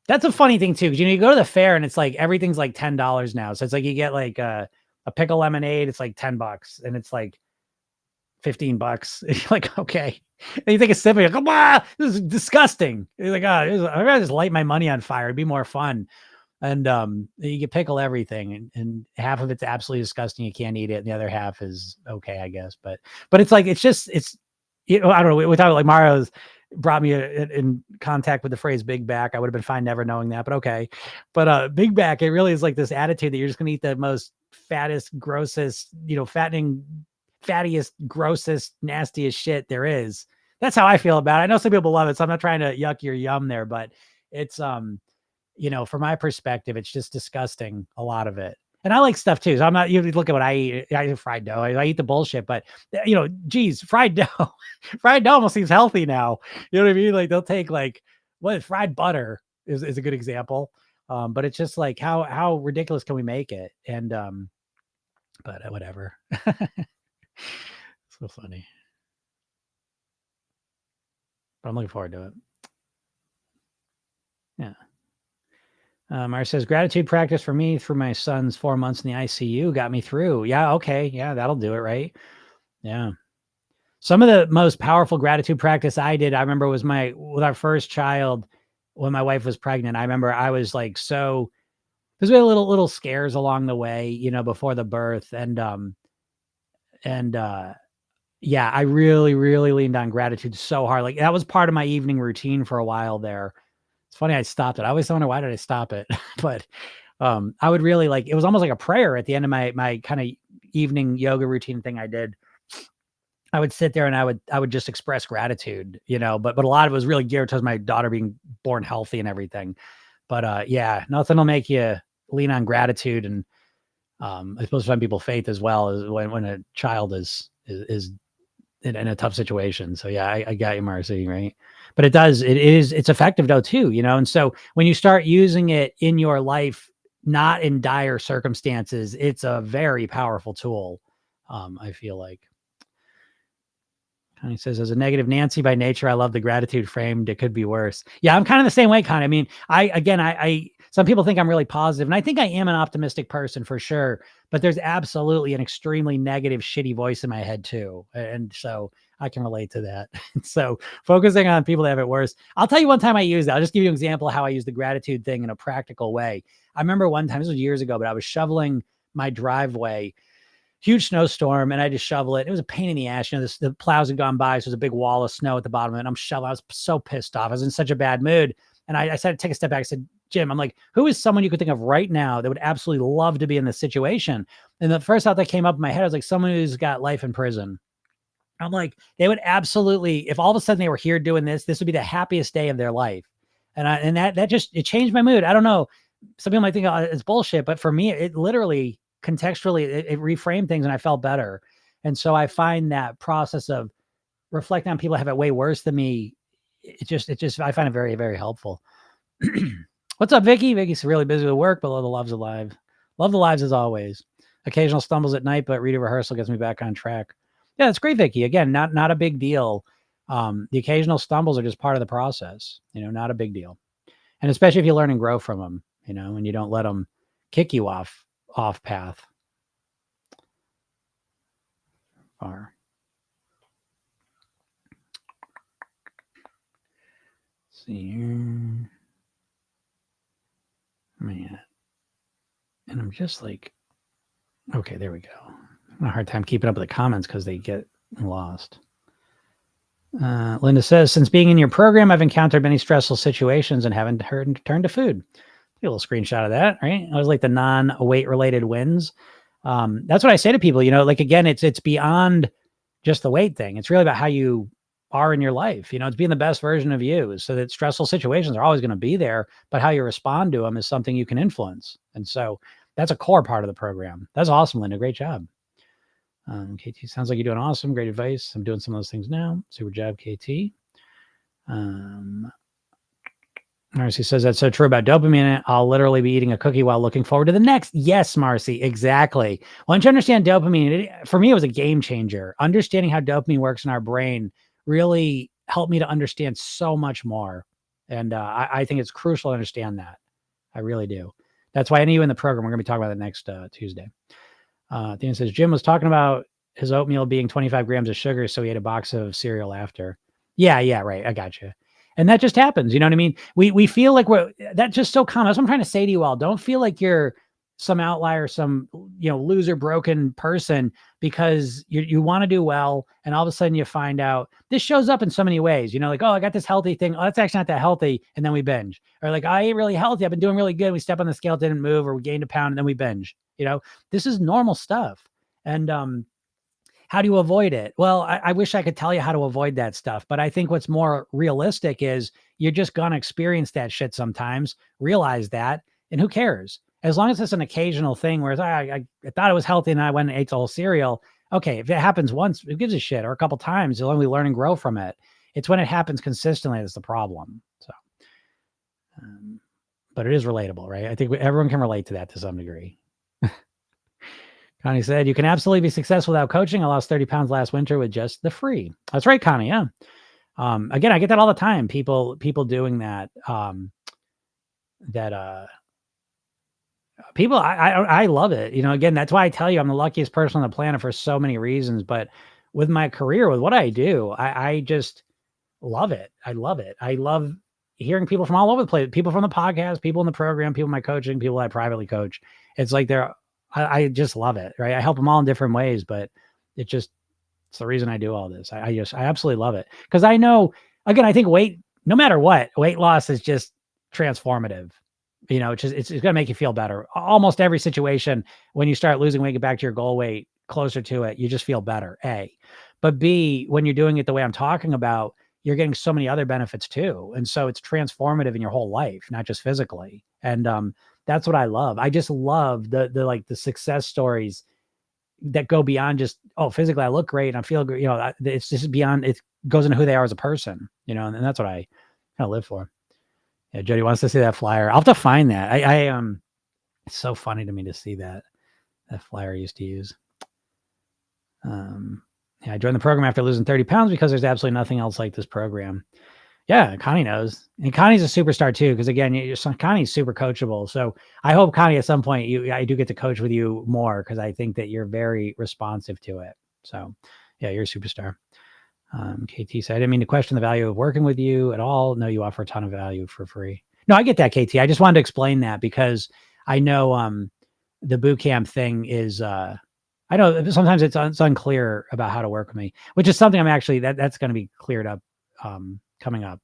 Speaker 1: that's a funny thing too, because you go to the fair and it's like everything's like $10 now. So it's like you get like a pickle lemonade, it's like $10, and it's like $15. And you're like, okay. And you take a sip, and you're like, ah, this is disgusting. You're like, I'd rather just light my money on fire. It'd be more fun. And you get pickle everything, and half of it's absolutely disgusting. You can't eat it, and the other half is okay, I guess. But it's like it's I don't know. Without like Mario's brought me in contact with the phrase "big back," I would have been fine never knowing that. But okay, but big back, it really is like this attitude that you're just gonna eat the most fattest, grossest, fattening, fattiest, grossest, nastiest shit there is. That's how I feel about it. I know some people love it, so I'm not trying to yuck your yum there, but it's from my perspective, it's just disgusting, a lot of it. And I like stuff too. So I'm not, you look at what I eat. I eat fried dough. I eat the bullshit, but geez, fried dough, fried dough almost seems healthy now. You know what I mean? Like they'll take like fried butter is a good example. But it's just like, how ridiculous can we make it? And, but whatever. So funny. But I'm looking forward to it. Yeah. Mara says, gratitude practice for me through my son's 4 months in the ICU got me through. Yeah. Okay. Yeah. That'll do it. Right. Yeah. Some of the most powerful gratitude practice I did, I remember with our first child, when my wife was pregnant. I remember I was like, there's been little scares along the way, before the birth. Yeah, I really, really leaned on gratitude so hard. Like that was part of my evening routine for a while there. It's funny, I stopped it. I always wonder, why did I stop it? But I would really it was almost like a prayer at the end of my kind of evening yoga routine thing I did. I would sit there and I would just express gratitude, but a lot of it was really geared towards my daughter being born healthy and everything. But yeah, nothing will make you lean on gratitude. And I suppose some people faith as well, is when a child is in a tough situation. So yeah, I got you, Marcy, right? But it's effective though too, And so when you start using it in your life, not in dire circumstances, it's a very powerful tool. I feel like. Connie says, as a negative Nancy by nature, I love the gratitude framed. It could be worse. Yeah, I'm kind of the same way, Connie. I mean, some people think I'm really positive, and I think I am an optimistic person for sure, but there's absolutely an extremely negative, shitty voice in my head too. And so I can relate to that. So focusing on people that have it worse. I'll tell you one time I used that. I'll just give you an example of how I use the gratitude thing in a practical way. I remember one time, this was years ago, but I was shoveling my driveway, huge snowstorm, and I just shovel it. It was a pain in the ass. The plows had gone by, so there's a big wall of snow at the bottom of it. And I'm shoveling. I was so pissed off. I was in such a bad mood. And I said, take a step back. I said, Jim, I'm like, who is someone you could think of right now that would absolutely love to be in this situation? And the first thought that came up in my head was like someone who's got life in prison. I'm like, they would absolutely, if all of a sudden they were here doing this would be the happiest day of their life. And that just, it changed my mood. I don't know. Some people might think it's bullshit, but for me, it literally contextually, it reframed things and I felt better. And so I find that process of reflecting on people that have it way worse than me, I find it very, very helpful. What's up, Vicky? Vicky's really busy with work, but love the lives alive. Love the lives as always. Occasional stumbles at night, but reading rehearsal gets me back on track. Yeah, that's great, Vicky. Again, not a big deal. The occasional stumbles are just part of the process, not a big deal. And especially if you learn and grow from them, and you don't let them kick you off path. Far. Let's see here. Man. And I'm just like, okay, there we go. I'm having a hard time keeping up with the comments because they get lost. Linda says, since being in your program, I've encountered many stressful situations and haven't turned to food. A little screenshot of that, right? I was like the non-weight related wins. That's what I say to people, like, again, it's beyond just the weight thing. It's really about how you are in your life. It's being the best version of you, so that stressful situations are always going to be there, but how you respond to them is something you can influence. And so that's a core part of the program. That's awesome, Linda. Great job. KT, sounds like you're doing awesome. Great advice. I'm doing some of those things now. Super job, KT. Marcy says, that's so true about dopamine. I'll literally be eating a cookie while looking forward to the next. Yes, Marcy, exactly. Once you understand dopamine, for me, it was a game changer. Understanding how dopamine works in our brain really helped me to understand so much more. And I think it's crucial to understand that. I really do. That's why any of you in the program, we're going to be talking about that next Tuesday. Dan says, Jim was talking about his oatmeal being 25 grams of sugar, so he ate a box of cereal after. Yeah, right. I got you. And that just happens. You know what I mean? We feel like that's just so common. That's what I'm trying to say to you all. Don't feel like you're some outlier, some, loser, broken person because you want to do well. And all of a sudden you find out this shows up in so many ways, like, oh, I got this healthy thing. Oh, that's actually not that healthy. And then we binge. Or like, I ate really healthy. I've been doing really good. We step on the scale, didn't move, or we gained a pound and then we binge. This is normal stuff. And, how do you avoid it? Well, I wish I could tell you how to avoid that stuff, but I think what's more realistic is you're just going to experience that shit sometimes, realize that, and who cares? As long as it's an occasional thing where I thought it was healthy and I went and ate the whole cereal. Okay, if it happens once, who gives a shit? Or a couple times, you'll only learn and grow from it. It's when it happens consistently that's the problem. So, but it is relatable, right? I think everyone can relate to that to some degree. Connie said, you can absolutely be successful without coaching. I lost 30 pounds last winter with just the free. That's right, Connie. Yeah. Again, I get that all the time. People doing that. People, I love it. Again, that's why I tell you I'm the luckiest person on the planet for so many reasons. But with my career, with what I do, I just love it. I love it. I love hearing people from all over the place, people from the podcast, people in the program, people in my coaching, people I privately coach. It's like I just love it, right? I help them all in different ways, but it's the reason I do all this. I absolutely love it. Because I know, again, I think no matter what, weight loss is just transformative. It's going to make you feel better. Almost every situation, when you start losing weight, get back to your goal weight, closer to it, you just feel better, A. But B, when you're doing it the way I'm talking about, you're getting so many other benefits too. And so it's transformative in your whole life, not just physically. And, that's what I love. I just love the success stories, that go beyond just, oh, physically I look great and I feel good. It's just beyond, it goes into who they are as a person, and that's what I kind of live for. Yeah. Jody wants to see that flyer. I'll have to find that. It's so funny to me to see that flyer I used to use. I joined the program after losing 30 pounds because there's absolutely nothing else like this program. Yeah, Connie knows. And Connie's a superstar too, because again, Connie's super coachable. So I hope, Connie, at some point I do get to coach with you more, because I think that you're very responsive to it. So yeah, you're a superstar. KT said, I didn't mean to question the value of working with you at all. No, you offer a ton of value for free. No, I get that, KT. I just wanted to explain that because I know the boot camp thing is, I know sometimes it's unclear about how to work with me, which is something I'm actually, that's going to be cleared up coming up.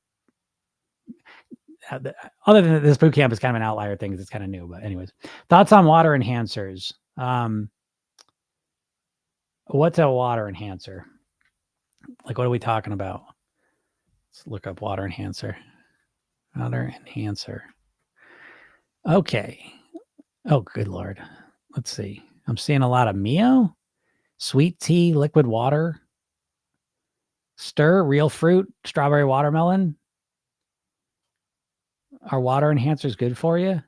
Speaker 1: Other than this boot camp is kind of an outlier thing, it's kind of new, but anyways, thoughts on water enhancers. What's a water enhancer? Like, what are we talking about? Let's look up water enhancer. Water enhancer. Okay. Oh, good Lord. Let's see. I'm seeing a lot of Mio, sweet tea, liquid water, stir, real fruit, strawberry watermelon. Are water enhancers good for you?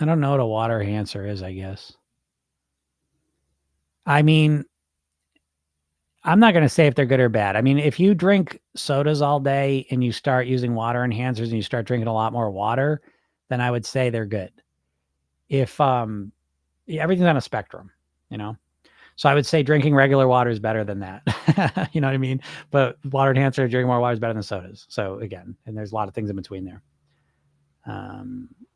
Speaker 1: I don't know what a water enhancer is, I guess. I mean, I'm not going to say if they're good or bad. I mean, if you drink sodas all day and you start using water enhancers and you start drinking a lot more water, then I would say they're good. If everything's on a spectrum, so I would say drinking regular water is better than that. You know what I mean? But water enhancer, drinking more water is better than sodas. So again, and there's a lot of things in between there.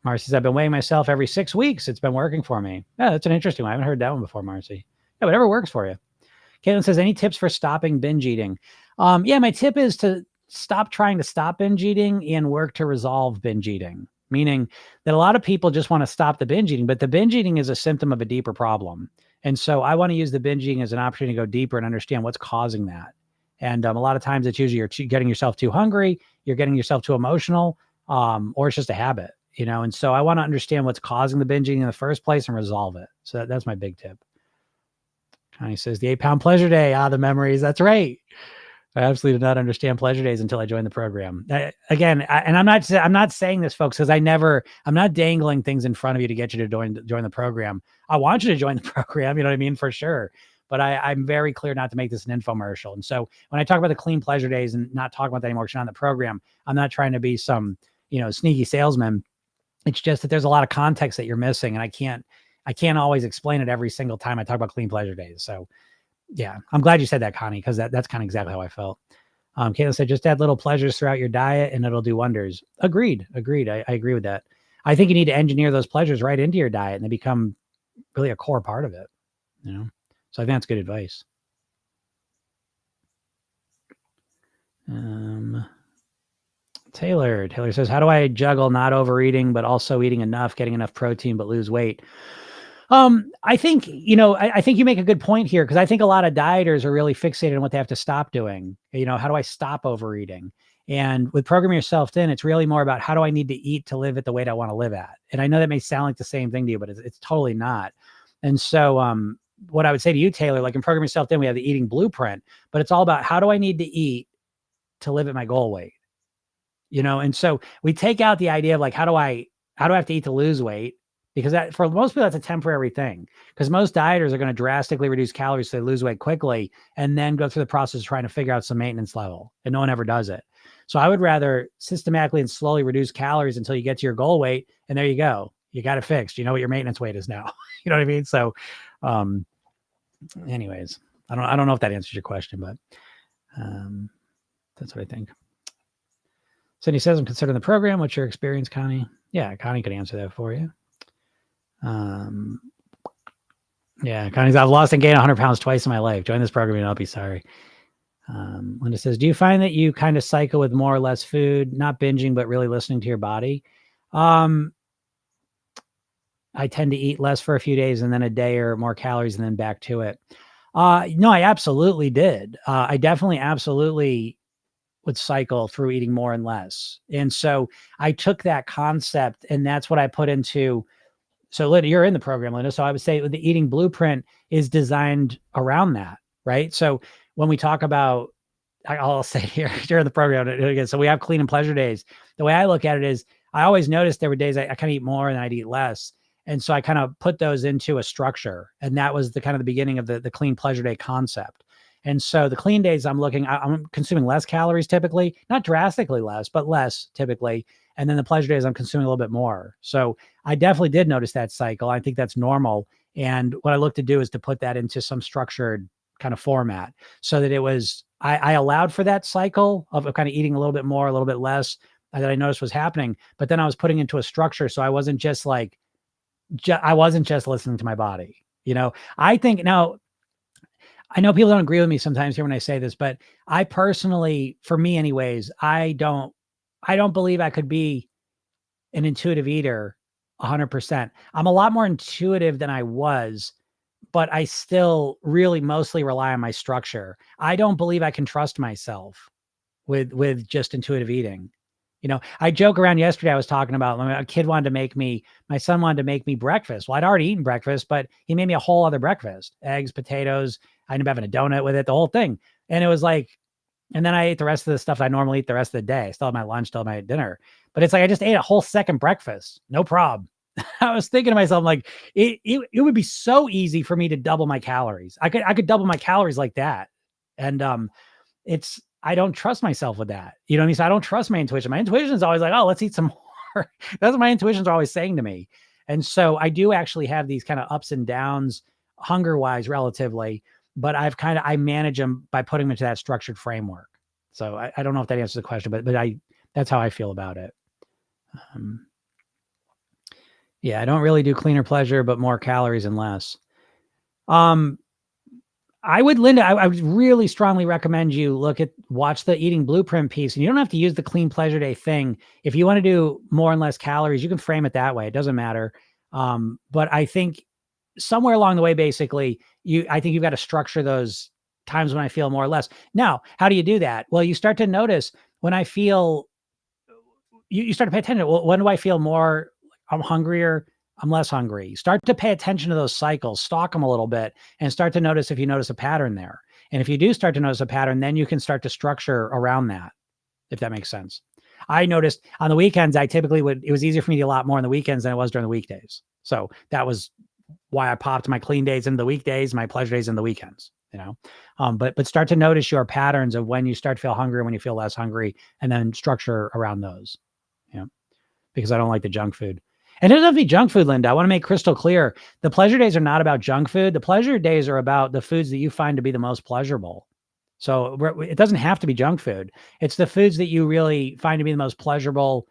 Speaker 1: Marcy says, I've been weighing myself every 6 weeks. It's been working for me. Yeah, that's an interesting one. I haven't heard that one before, Marcy. Yeah, whatever works for you. Caitlin says, any tips for stopping binge eating? Yeah, my tip is to stop trying to stop binge eating and work to resolve binge eating. Meaning that a lot of people just want to stop the binge eating, but the binge eating is a symptom of a deeper problem. And so I want to use the binge eating as an opportunity to go deeper and understand what's causing that. And a lot of times it's usually you're getting yourself too hungry, you're getting yourself too emotional, or it's just a habit, and so I want to understand what's causing the binge eating in the first place and resolve it. So that's my big tip. Connie says, the 8-pound pleasure day. The memories. That's right. I absolutely did not understand pleasure days until I joined the program. And I'm not saying this, folks, because I'm not dangling things in front of you to get you to join the program. I want you to join the program, you know what I mean? For sure. But I'm very clear not to make this an infomercial. And so when I talk about the clean pleasure days and not talking about that anymore, because you're on the program, I'm not trying to be some, sneaky salesman. It's just that there's a lot of context that you're missing. And I can't always explain it every single time I talk about clean pleasure days. So yeah, I'm glad you said that, Connie, because that's kind of exactly how I felt. Caitlin said, just add little pleasures throughout your diet and it'll do wonders. Agreed. I agree with that. I think you need to engineer those pleasures right into your diet and they become really a core part of it, So I think that's good advice. Taylor says, how do I juggle not overeating, but also eating enough, getting enough protein, but lose weight? I think, I think you make a good point here, because I think a lot of dieters are really fixated on what they have to stop doing. How do I stop overeating? And with Program Yourself Thin, it's really more about how do I need to eat to live at the weight I want to live at? And I know that may sound like the same thing to you, but it's totally not. And so what I would say to you, Taylor, like in Program Yourself Thin, we have the eating blueprint, but it's all about how do I need to eat to live at my goal weight? And so we take out the idea of like, how do I have to eat to lose weight? Because that, for most people, that's a temporary thing, because most dieters are going to drastically reduce calories so they lose weight quickly and then go through the process of trying to figure out some maintenance level, and no one ever does it. So I would rather systematically and slowly reduce calories until you get to your goal weight, and there you go. You got it fixed. You know what your maintenance weight is now. You know what I mean? So anyways, I don't know if that answers your question, but that's what I think. Cindy says, I'm considering the program. What's your experience, Connie? Yeah, Connie could answer that for you. Yeah, Connie's, I've lost and gained 100 pounds twice in my life. Join this program and I'll be sorry. Linda says, do you find that you kind of cycle with more or less food, not binging, but really listening to your body? I tend to eat less for a few days and then a day or more calories and then back to it. No, I absolutely did. I definitely absolutely would cycle through eating more and less. And so I took that concept and that's what I put into So Linda, you're in the program, Linda. So I would say the eating blueprint is designed around that, right? So when we talk about, I'll say here during the program again, so we have clean and pleasure days. The way I look at it is I always noticed there were days I kind of eat more and I'd eat less. And so I kind of put those into a structure. And that was the kind of the beginning of the clean pleasure day concept. And so the clean days I'm consuming less calories typically, not drastically less, but less typically. And then the pleasure days I'm consuming a little bit more. So I definitely did notice that cycle. I think that's normal. And what I look to do is to put that into some structured kind of format so that it was, I allowed for that cycle of kind of eating a little bit more, a little bit less that I noticed was happening, but then I was putting into a structure. So I wasn't just like, I wasn't just listening to my body. I think now, I know people don't agree with me sometimes here when I say this, but I personally, for me anyways, I don't believe I could be an intuitive eater 100%. I'm a lot more intuitive than I was, but I still really mostly rely on my structure. I don't believe I can trust myself with just intuitive eating. I joke around yesterday. I was talking about my son wanted to make me breakfast. Well, I'd already eaten breakfast, but he made me a whole other breakfast, eggs, potatoes. I ended up having a donut with it, the whole thing. And it was like, and then I ate the rest of the stuff I normally eat the rest of the day. I still had my lunch, still had my dinner, but it's like, I just ate a whole second breakfast. No problem. I was thinking to myself, like, it would be so easy for me to double my calories. I could double my calories like that. And, I don't trust myself with that. You know what I mean? So I don't trust my intuition. My intuition is always like, oh, let's eat some more. That's what my intuitions are always saying to me. And so I do actually have these kind of ups and downs hunger wise relatively, but I manage them by putting them into that structured framework. So I don't know if that answers the question, but that's how I feel about it. Yeah, I don't really do cleaner pleasure, but more calories and less. Linda, I would really strongly recommend you watch the eating blueprint piece. And you don't have to use the clean pleasure day thing. If you want to do more and less calories, you can frame it that way. It doesn't matter. But I think somewhere along the way, basically, I think you've got to structure those times when I feel more or less. Now, how do you do that? Well, you start to notice when I feel, you start to pay attention. Well, when do I feel more, I'm hungrier, I'm less hungry. Start to pay attention to those cycles, stalk them a little bit, and start to notice if you notice a pattern there. And if you do start to notice a pattern, then you can start to structure around that, if that makes sense. I noticed on the weekends, it was easier for me to eat a lot more on the weekends than it was during the weekdays. So that was why I popped my clean days into the weekdays, my pleasure days in the weekends, but start to notice your patterns of when you start to feel hungry, when you feel less hungry, and then structure around those, because I don't like the junk food. And it doesn't have to be junk food, Linda. I want to make crystal clear. The pleasure days are not about junk food. The pleasure days are about the foods that you find to be the most pleasurable. So it doesn't have to be junk food. It's the foods that you really find to be the most pleasurable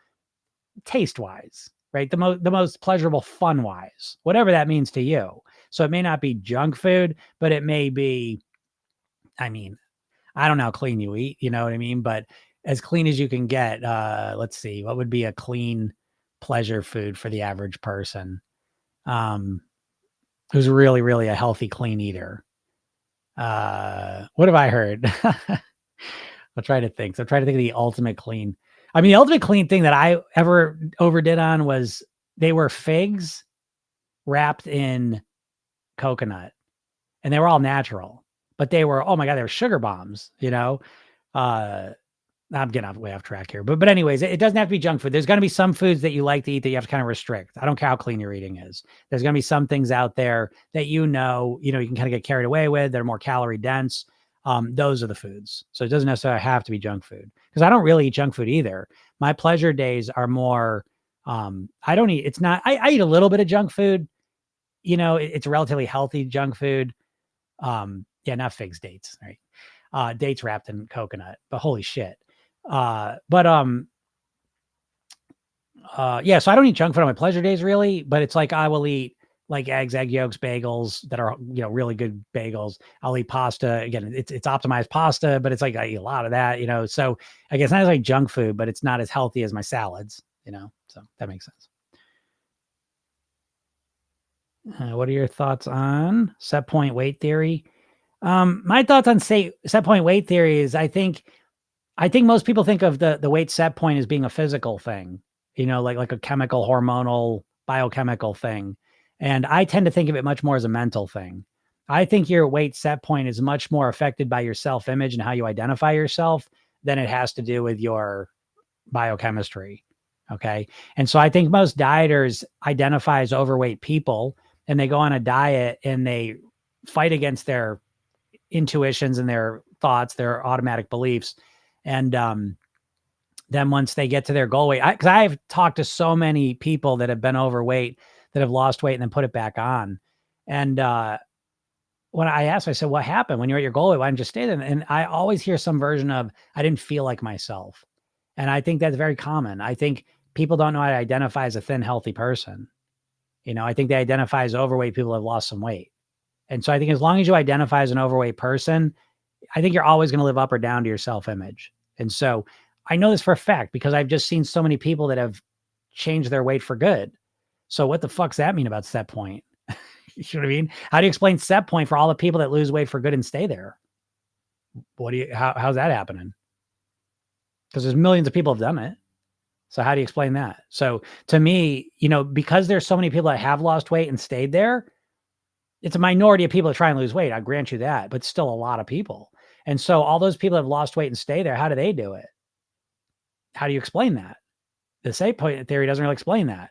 Speaker 1: taste-wise, right? The most pleasurable fun-wise, whatever that means to you. So it may not be junk food, but it may be, I don't know how clean you eat, you know what I mean? But as clean as you can get, let's see, what would be a clean pleasure food for the average person who's really, really a healthy, clean eater? What have I heard? I'll try to think. So I'm trying to think of the ultimate clean. The ultimate clean thing that I ever overdid on was they were figs wrapped in coconut, and they were all natural, but they were, oh my God, they were sugar bombs, I'm getting way off track here, but anyways, it doesn't have to be junk food. There's going to be some foods that you like to eat that you have to kind of restrict. I don't care how clean your eating is. There's going to be some things out there that you can kind of get carried away with. They're more calorie dense. Those are the foods. So it doesn't necessarily have to be junk food, because I don't really eat junk food either. My pleasure days are more, I don't eat, I eat a little bit of junk food. It's relatively healthy junk food. Not figs, dates, right? Dates wrapped in coconut, but holy shit. So I don't eat junk food on my pleasure days really, but it's like, I will eat like eggs, egg yolks, bagels that are, really good bagels. I'll eat pasta. Again, it's optimized pasta, but it's like, I eat a lot of that, so I guess not as like junk food, but it's not as healthy as my salads, so that makes sense. What are your thoughts on set point weight theory? My thoughts on set point weight theory is I think most people think of the weight set point as being a physical thing, like a chemical, hormonal, biochemical thing. And I tend to think of it much more as a mental thing. I think your weight set point is much more affected by your self-image and how you identify yourself than it has to do with your biochemistry. Okay. And so I think most dieters identify as overweight people, and they go on a diet and they fight against their intuitions and their thoughts, their automatic beliefs. And then once they get to their goal weight, because I've talked to so many people that have been overweight that have lost weight and then put it back on. And when I asked, I said, what happened when you're at your goal weight? Why didn't you stay there? And I always hear some version of, I didn't feel like myself. And I think that's very common. I think people don't know how to identify as a thin, healthy person. I think they identify as overweight people who have lost some weight. And so I think as long as you identify as an overweight person, I think you're always going to live up or down to your self-image. And so I know this for a fact because I've just seen so many people that have changed their weight for good. So what the fuck's that mean about set point? You know what I mean? How do you explain set point for all the people that lose weight for good and stay there? How's that happening? Because there's millions of people have done it. So how do you explain that? So to me, because there's so many people that have lost weight and stayed there, it's a minority of people that try and lose weight. I grant you that, but still a lot of people. And so all those people that have lost weight and stay there, how do they do it? How do you explain that? The set point theory doesn't really explain that.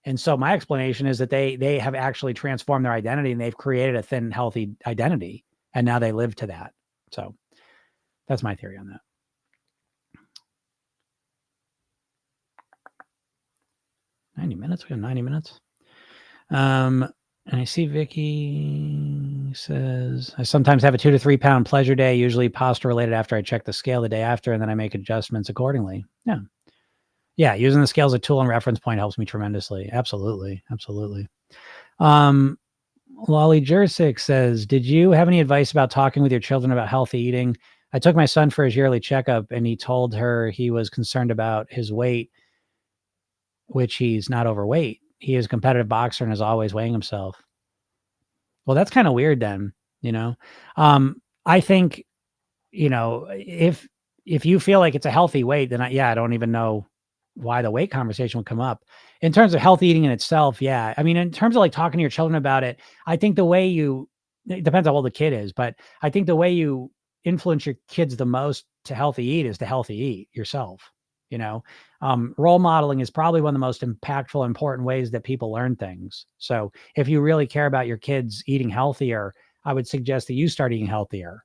Speaker 1: And so my explanation is that they have actually transformed their identity and they've created a thin, healthy identity. And now they live to that. So that's my theory on that. We have 90 minutes. And I see Vicky says, I sometimes have a 2 to 3 pound pleasure day, usually pasta related after I check the scale the day after, and then I make adjustments accordingly. Yeah. Yeah. Using the scale as a tool and reference point helps me tremendously. Absolutely. Absolutely. Lolly Jersic says, did you have any advice about talking with your children about healthy eating? I took my son for his yearly checkup and he told her he was concerned about his weight, which he's not overweight. He is a competitive boxer and is always weighing himself. Well, that's kind of weird then, I think, if you feel like it's a healthy weight, then I don't even know why the weight conversation would come up. In terms of healthy eating in itself, yeah. I mean, in terms of like talking to your children about it, I think it depends how old the kid is, but I think the way you influence your kids the most to healthy eat is to healthy eat yourself. Role modeling is probably one of the most impactful, important ways that people learn things. So if you really care about your kids eating healthier, I would suggest that you start eating healthier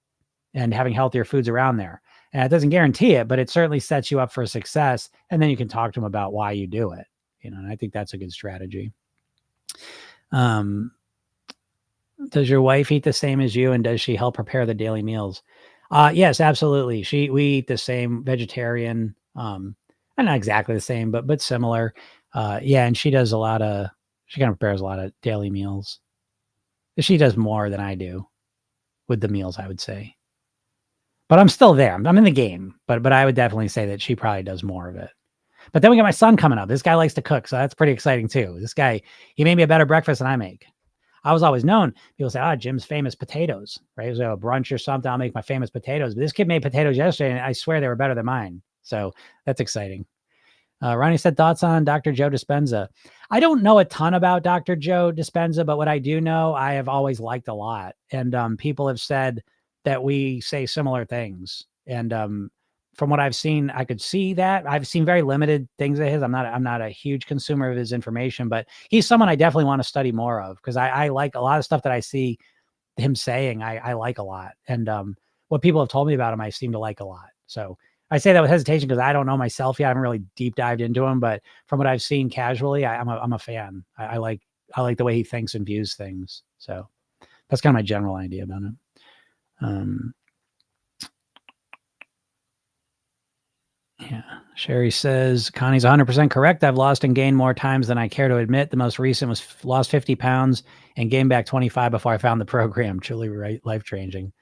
Speaker 1: and having healthier foods around there. And it doesn't guarantee it, but it certainly sets you up for success. And then you can talk to them about why you do it. And I think that's a good strategy. Does your wife eat the same as you? And does she help prepare the daily meals? Yes, absolutely. We eat the same, vegetarian, and not exactly the same, but similar. And she does she kind of prepares a lot of daily meals. She does more than I do with the meals, I would say. But I'm still there. I'm in the game, but I would definitely say that she probably does more of it. But then we got my son coming up. This guy likes to cook, so that's pretty exciting too. This guy, he made me a better breakfast than I make. I was always known. People say, Jim's famous potatoes, right? So a brunch or something, I'll make my famous potatoes. But this kid made potatoes yesterday, and I swear they were better than mine. So that's exciting. Ronnie said, thoughts on Dr. Joe Dispenza? I don't know a ton about Dr. Joe Dispenza, but what I do know, I have always liked a lot. And people have said that we say similar things. And from what I've seen, I could see that. I've seen very limited things of his. I'm not a huge consumer of his information, but he's someone I definitely want to study more of because I like a lot of stuff that I see him saying. I like a lot. And what people have told me about him, I seem to like a lot. So I say that with hesitation because I don't know myself yet. I haven't really deep dived into him, but from what I've seen casually, I'm a fan. I like the way he thinks and views things. So that's kind of my general idea about him. Yeah. Sherry says, Connie's 100% correct. I've lost and gained more times than I care to admit. The most recent was lost 50 pounds and gained back 25 before I found the program. Truly life-changing.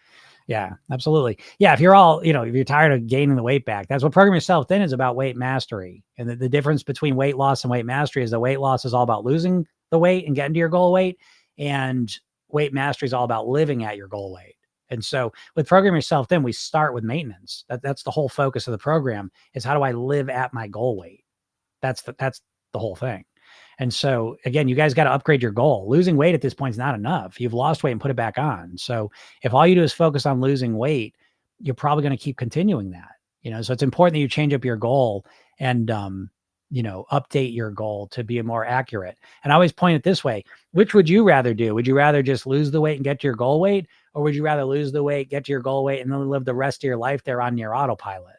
Speaker 1: Yeah, absolutely. Yeah, if you're if you're tired of gaining the weight back, that's what Program Yourself Thin is about, weight mastery. And the difference between weight loss and weight mastery is that weight loss is all about losing the weight and getting to your goal weight. And weight mastery is all about living at your goal weight. And so with Program Yourself Thin, we start with maintenance. That's the whole focus of the program is how do I live at my goal weight? That's the whole thing. And so again, you guys got to upgrade your goal. Losing weight at this point is not enough. You've lost weight and put it back on. So if all you do is focus on losing weight, you're probably going to keep continuing that. So it's important that you change up your goal and update your goal to be more accurate. And I always point it this way: which would you rather do? Would you rather just lose the weight and get to your goal weight, or would you rather lose the weight, get to your goal weight, and then live the rest of your life there on your autopilot?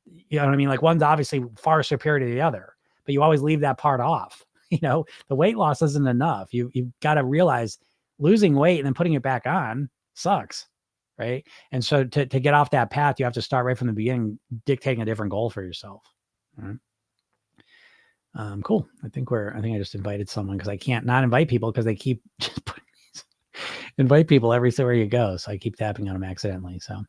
Speaker 1: You know what I mean? Like, one's obviously far superior to the other, but you always leave that part off. The weight loss isn't enough. You've got to realize losing weight and then putting it back on sucks, right? And so to get off that path, you have to start right from the beginning, dictating a different goal for yourself. All right. Cool. I think I just invited someone, because I can't not invite people because they keep just putting invite people everywhere you go. So I keep tapping on them accidentally. So,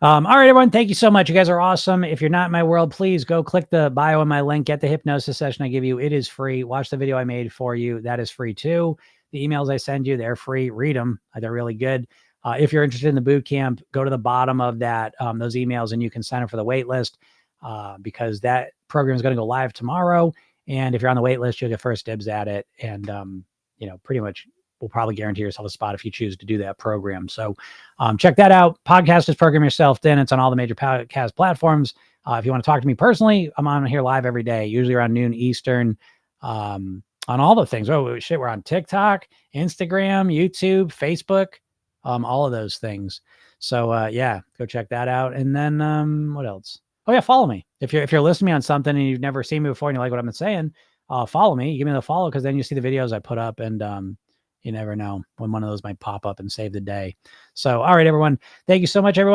Speaker 1: all right, everyone. Thank you so much. You guys are awesome. If you're not in my world, please go click the bio in my link, get the hypnosis session I give you. It is free. Watch the video I made for you. That is free too. The emails I send you, they're free. Read them. They're really good. If you're interested in the boot camp, go to the bottom of that, those emails, and you can sign up for the wait list, because that program is going to go live tomorrow. And if you're on the wait list, you'll get first dibs at it. And, pretty much will probably guarantee yourself a spot if you choose to do that program. So check that out. Podcast is Program Yourself Thin. It's on all the major podcast platforms. If you want to talk to me personally, I'm on here live every day, usually around noon Eastern, on all the things. Oh, shit. We're on TikTok, Instagram, YouTube, Facebook, all of those things. So go check that out. And then what else? Oh yeah, follow me. If you're listening to me on something and you've never seen me before and you like what I'm saying, follow me. Give me the follow, because then you see the videos I put up, and you never know when one of those might pop up and save the day. So, all right, everyone. Thank you so much, everyone.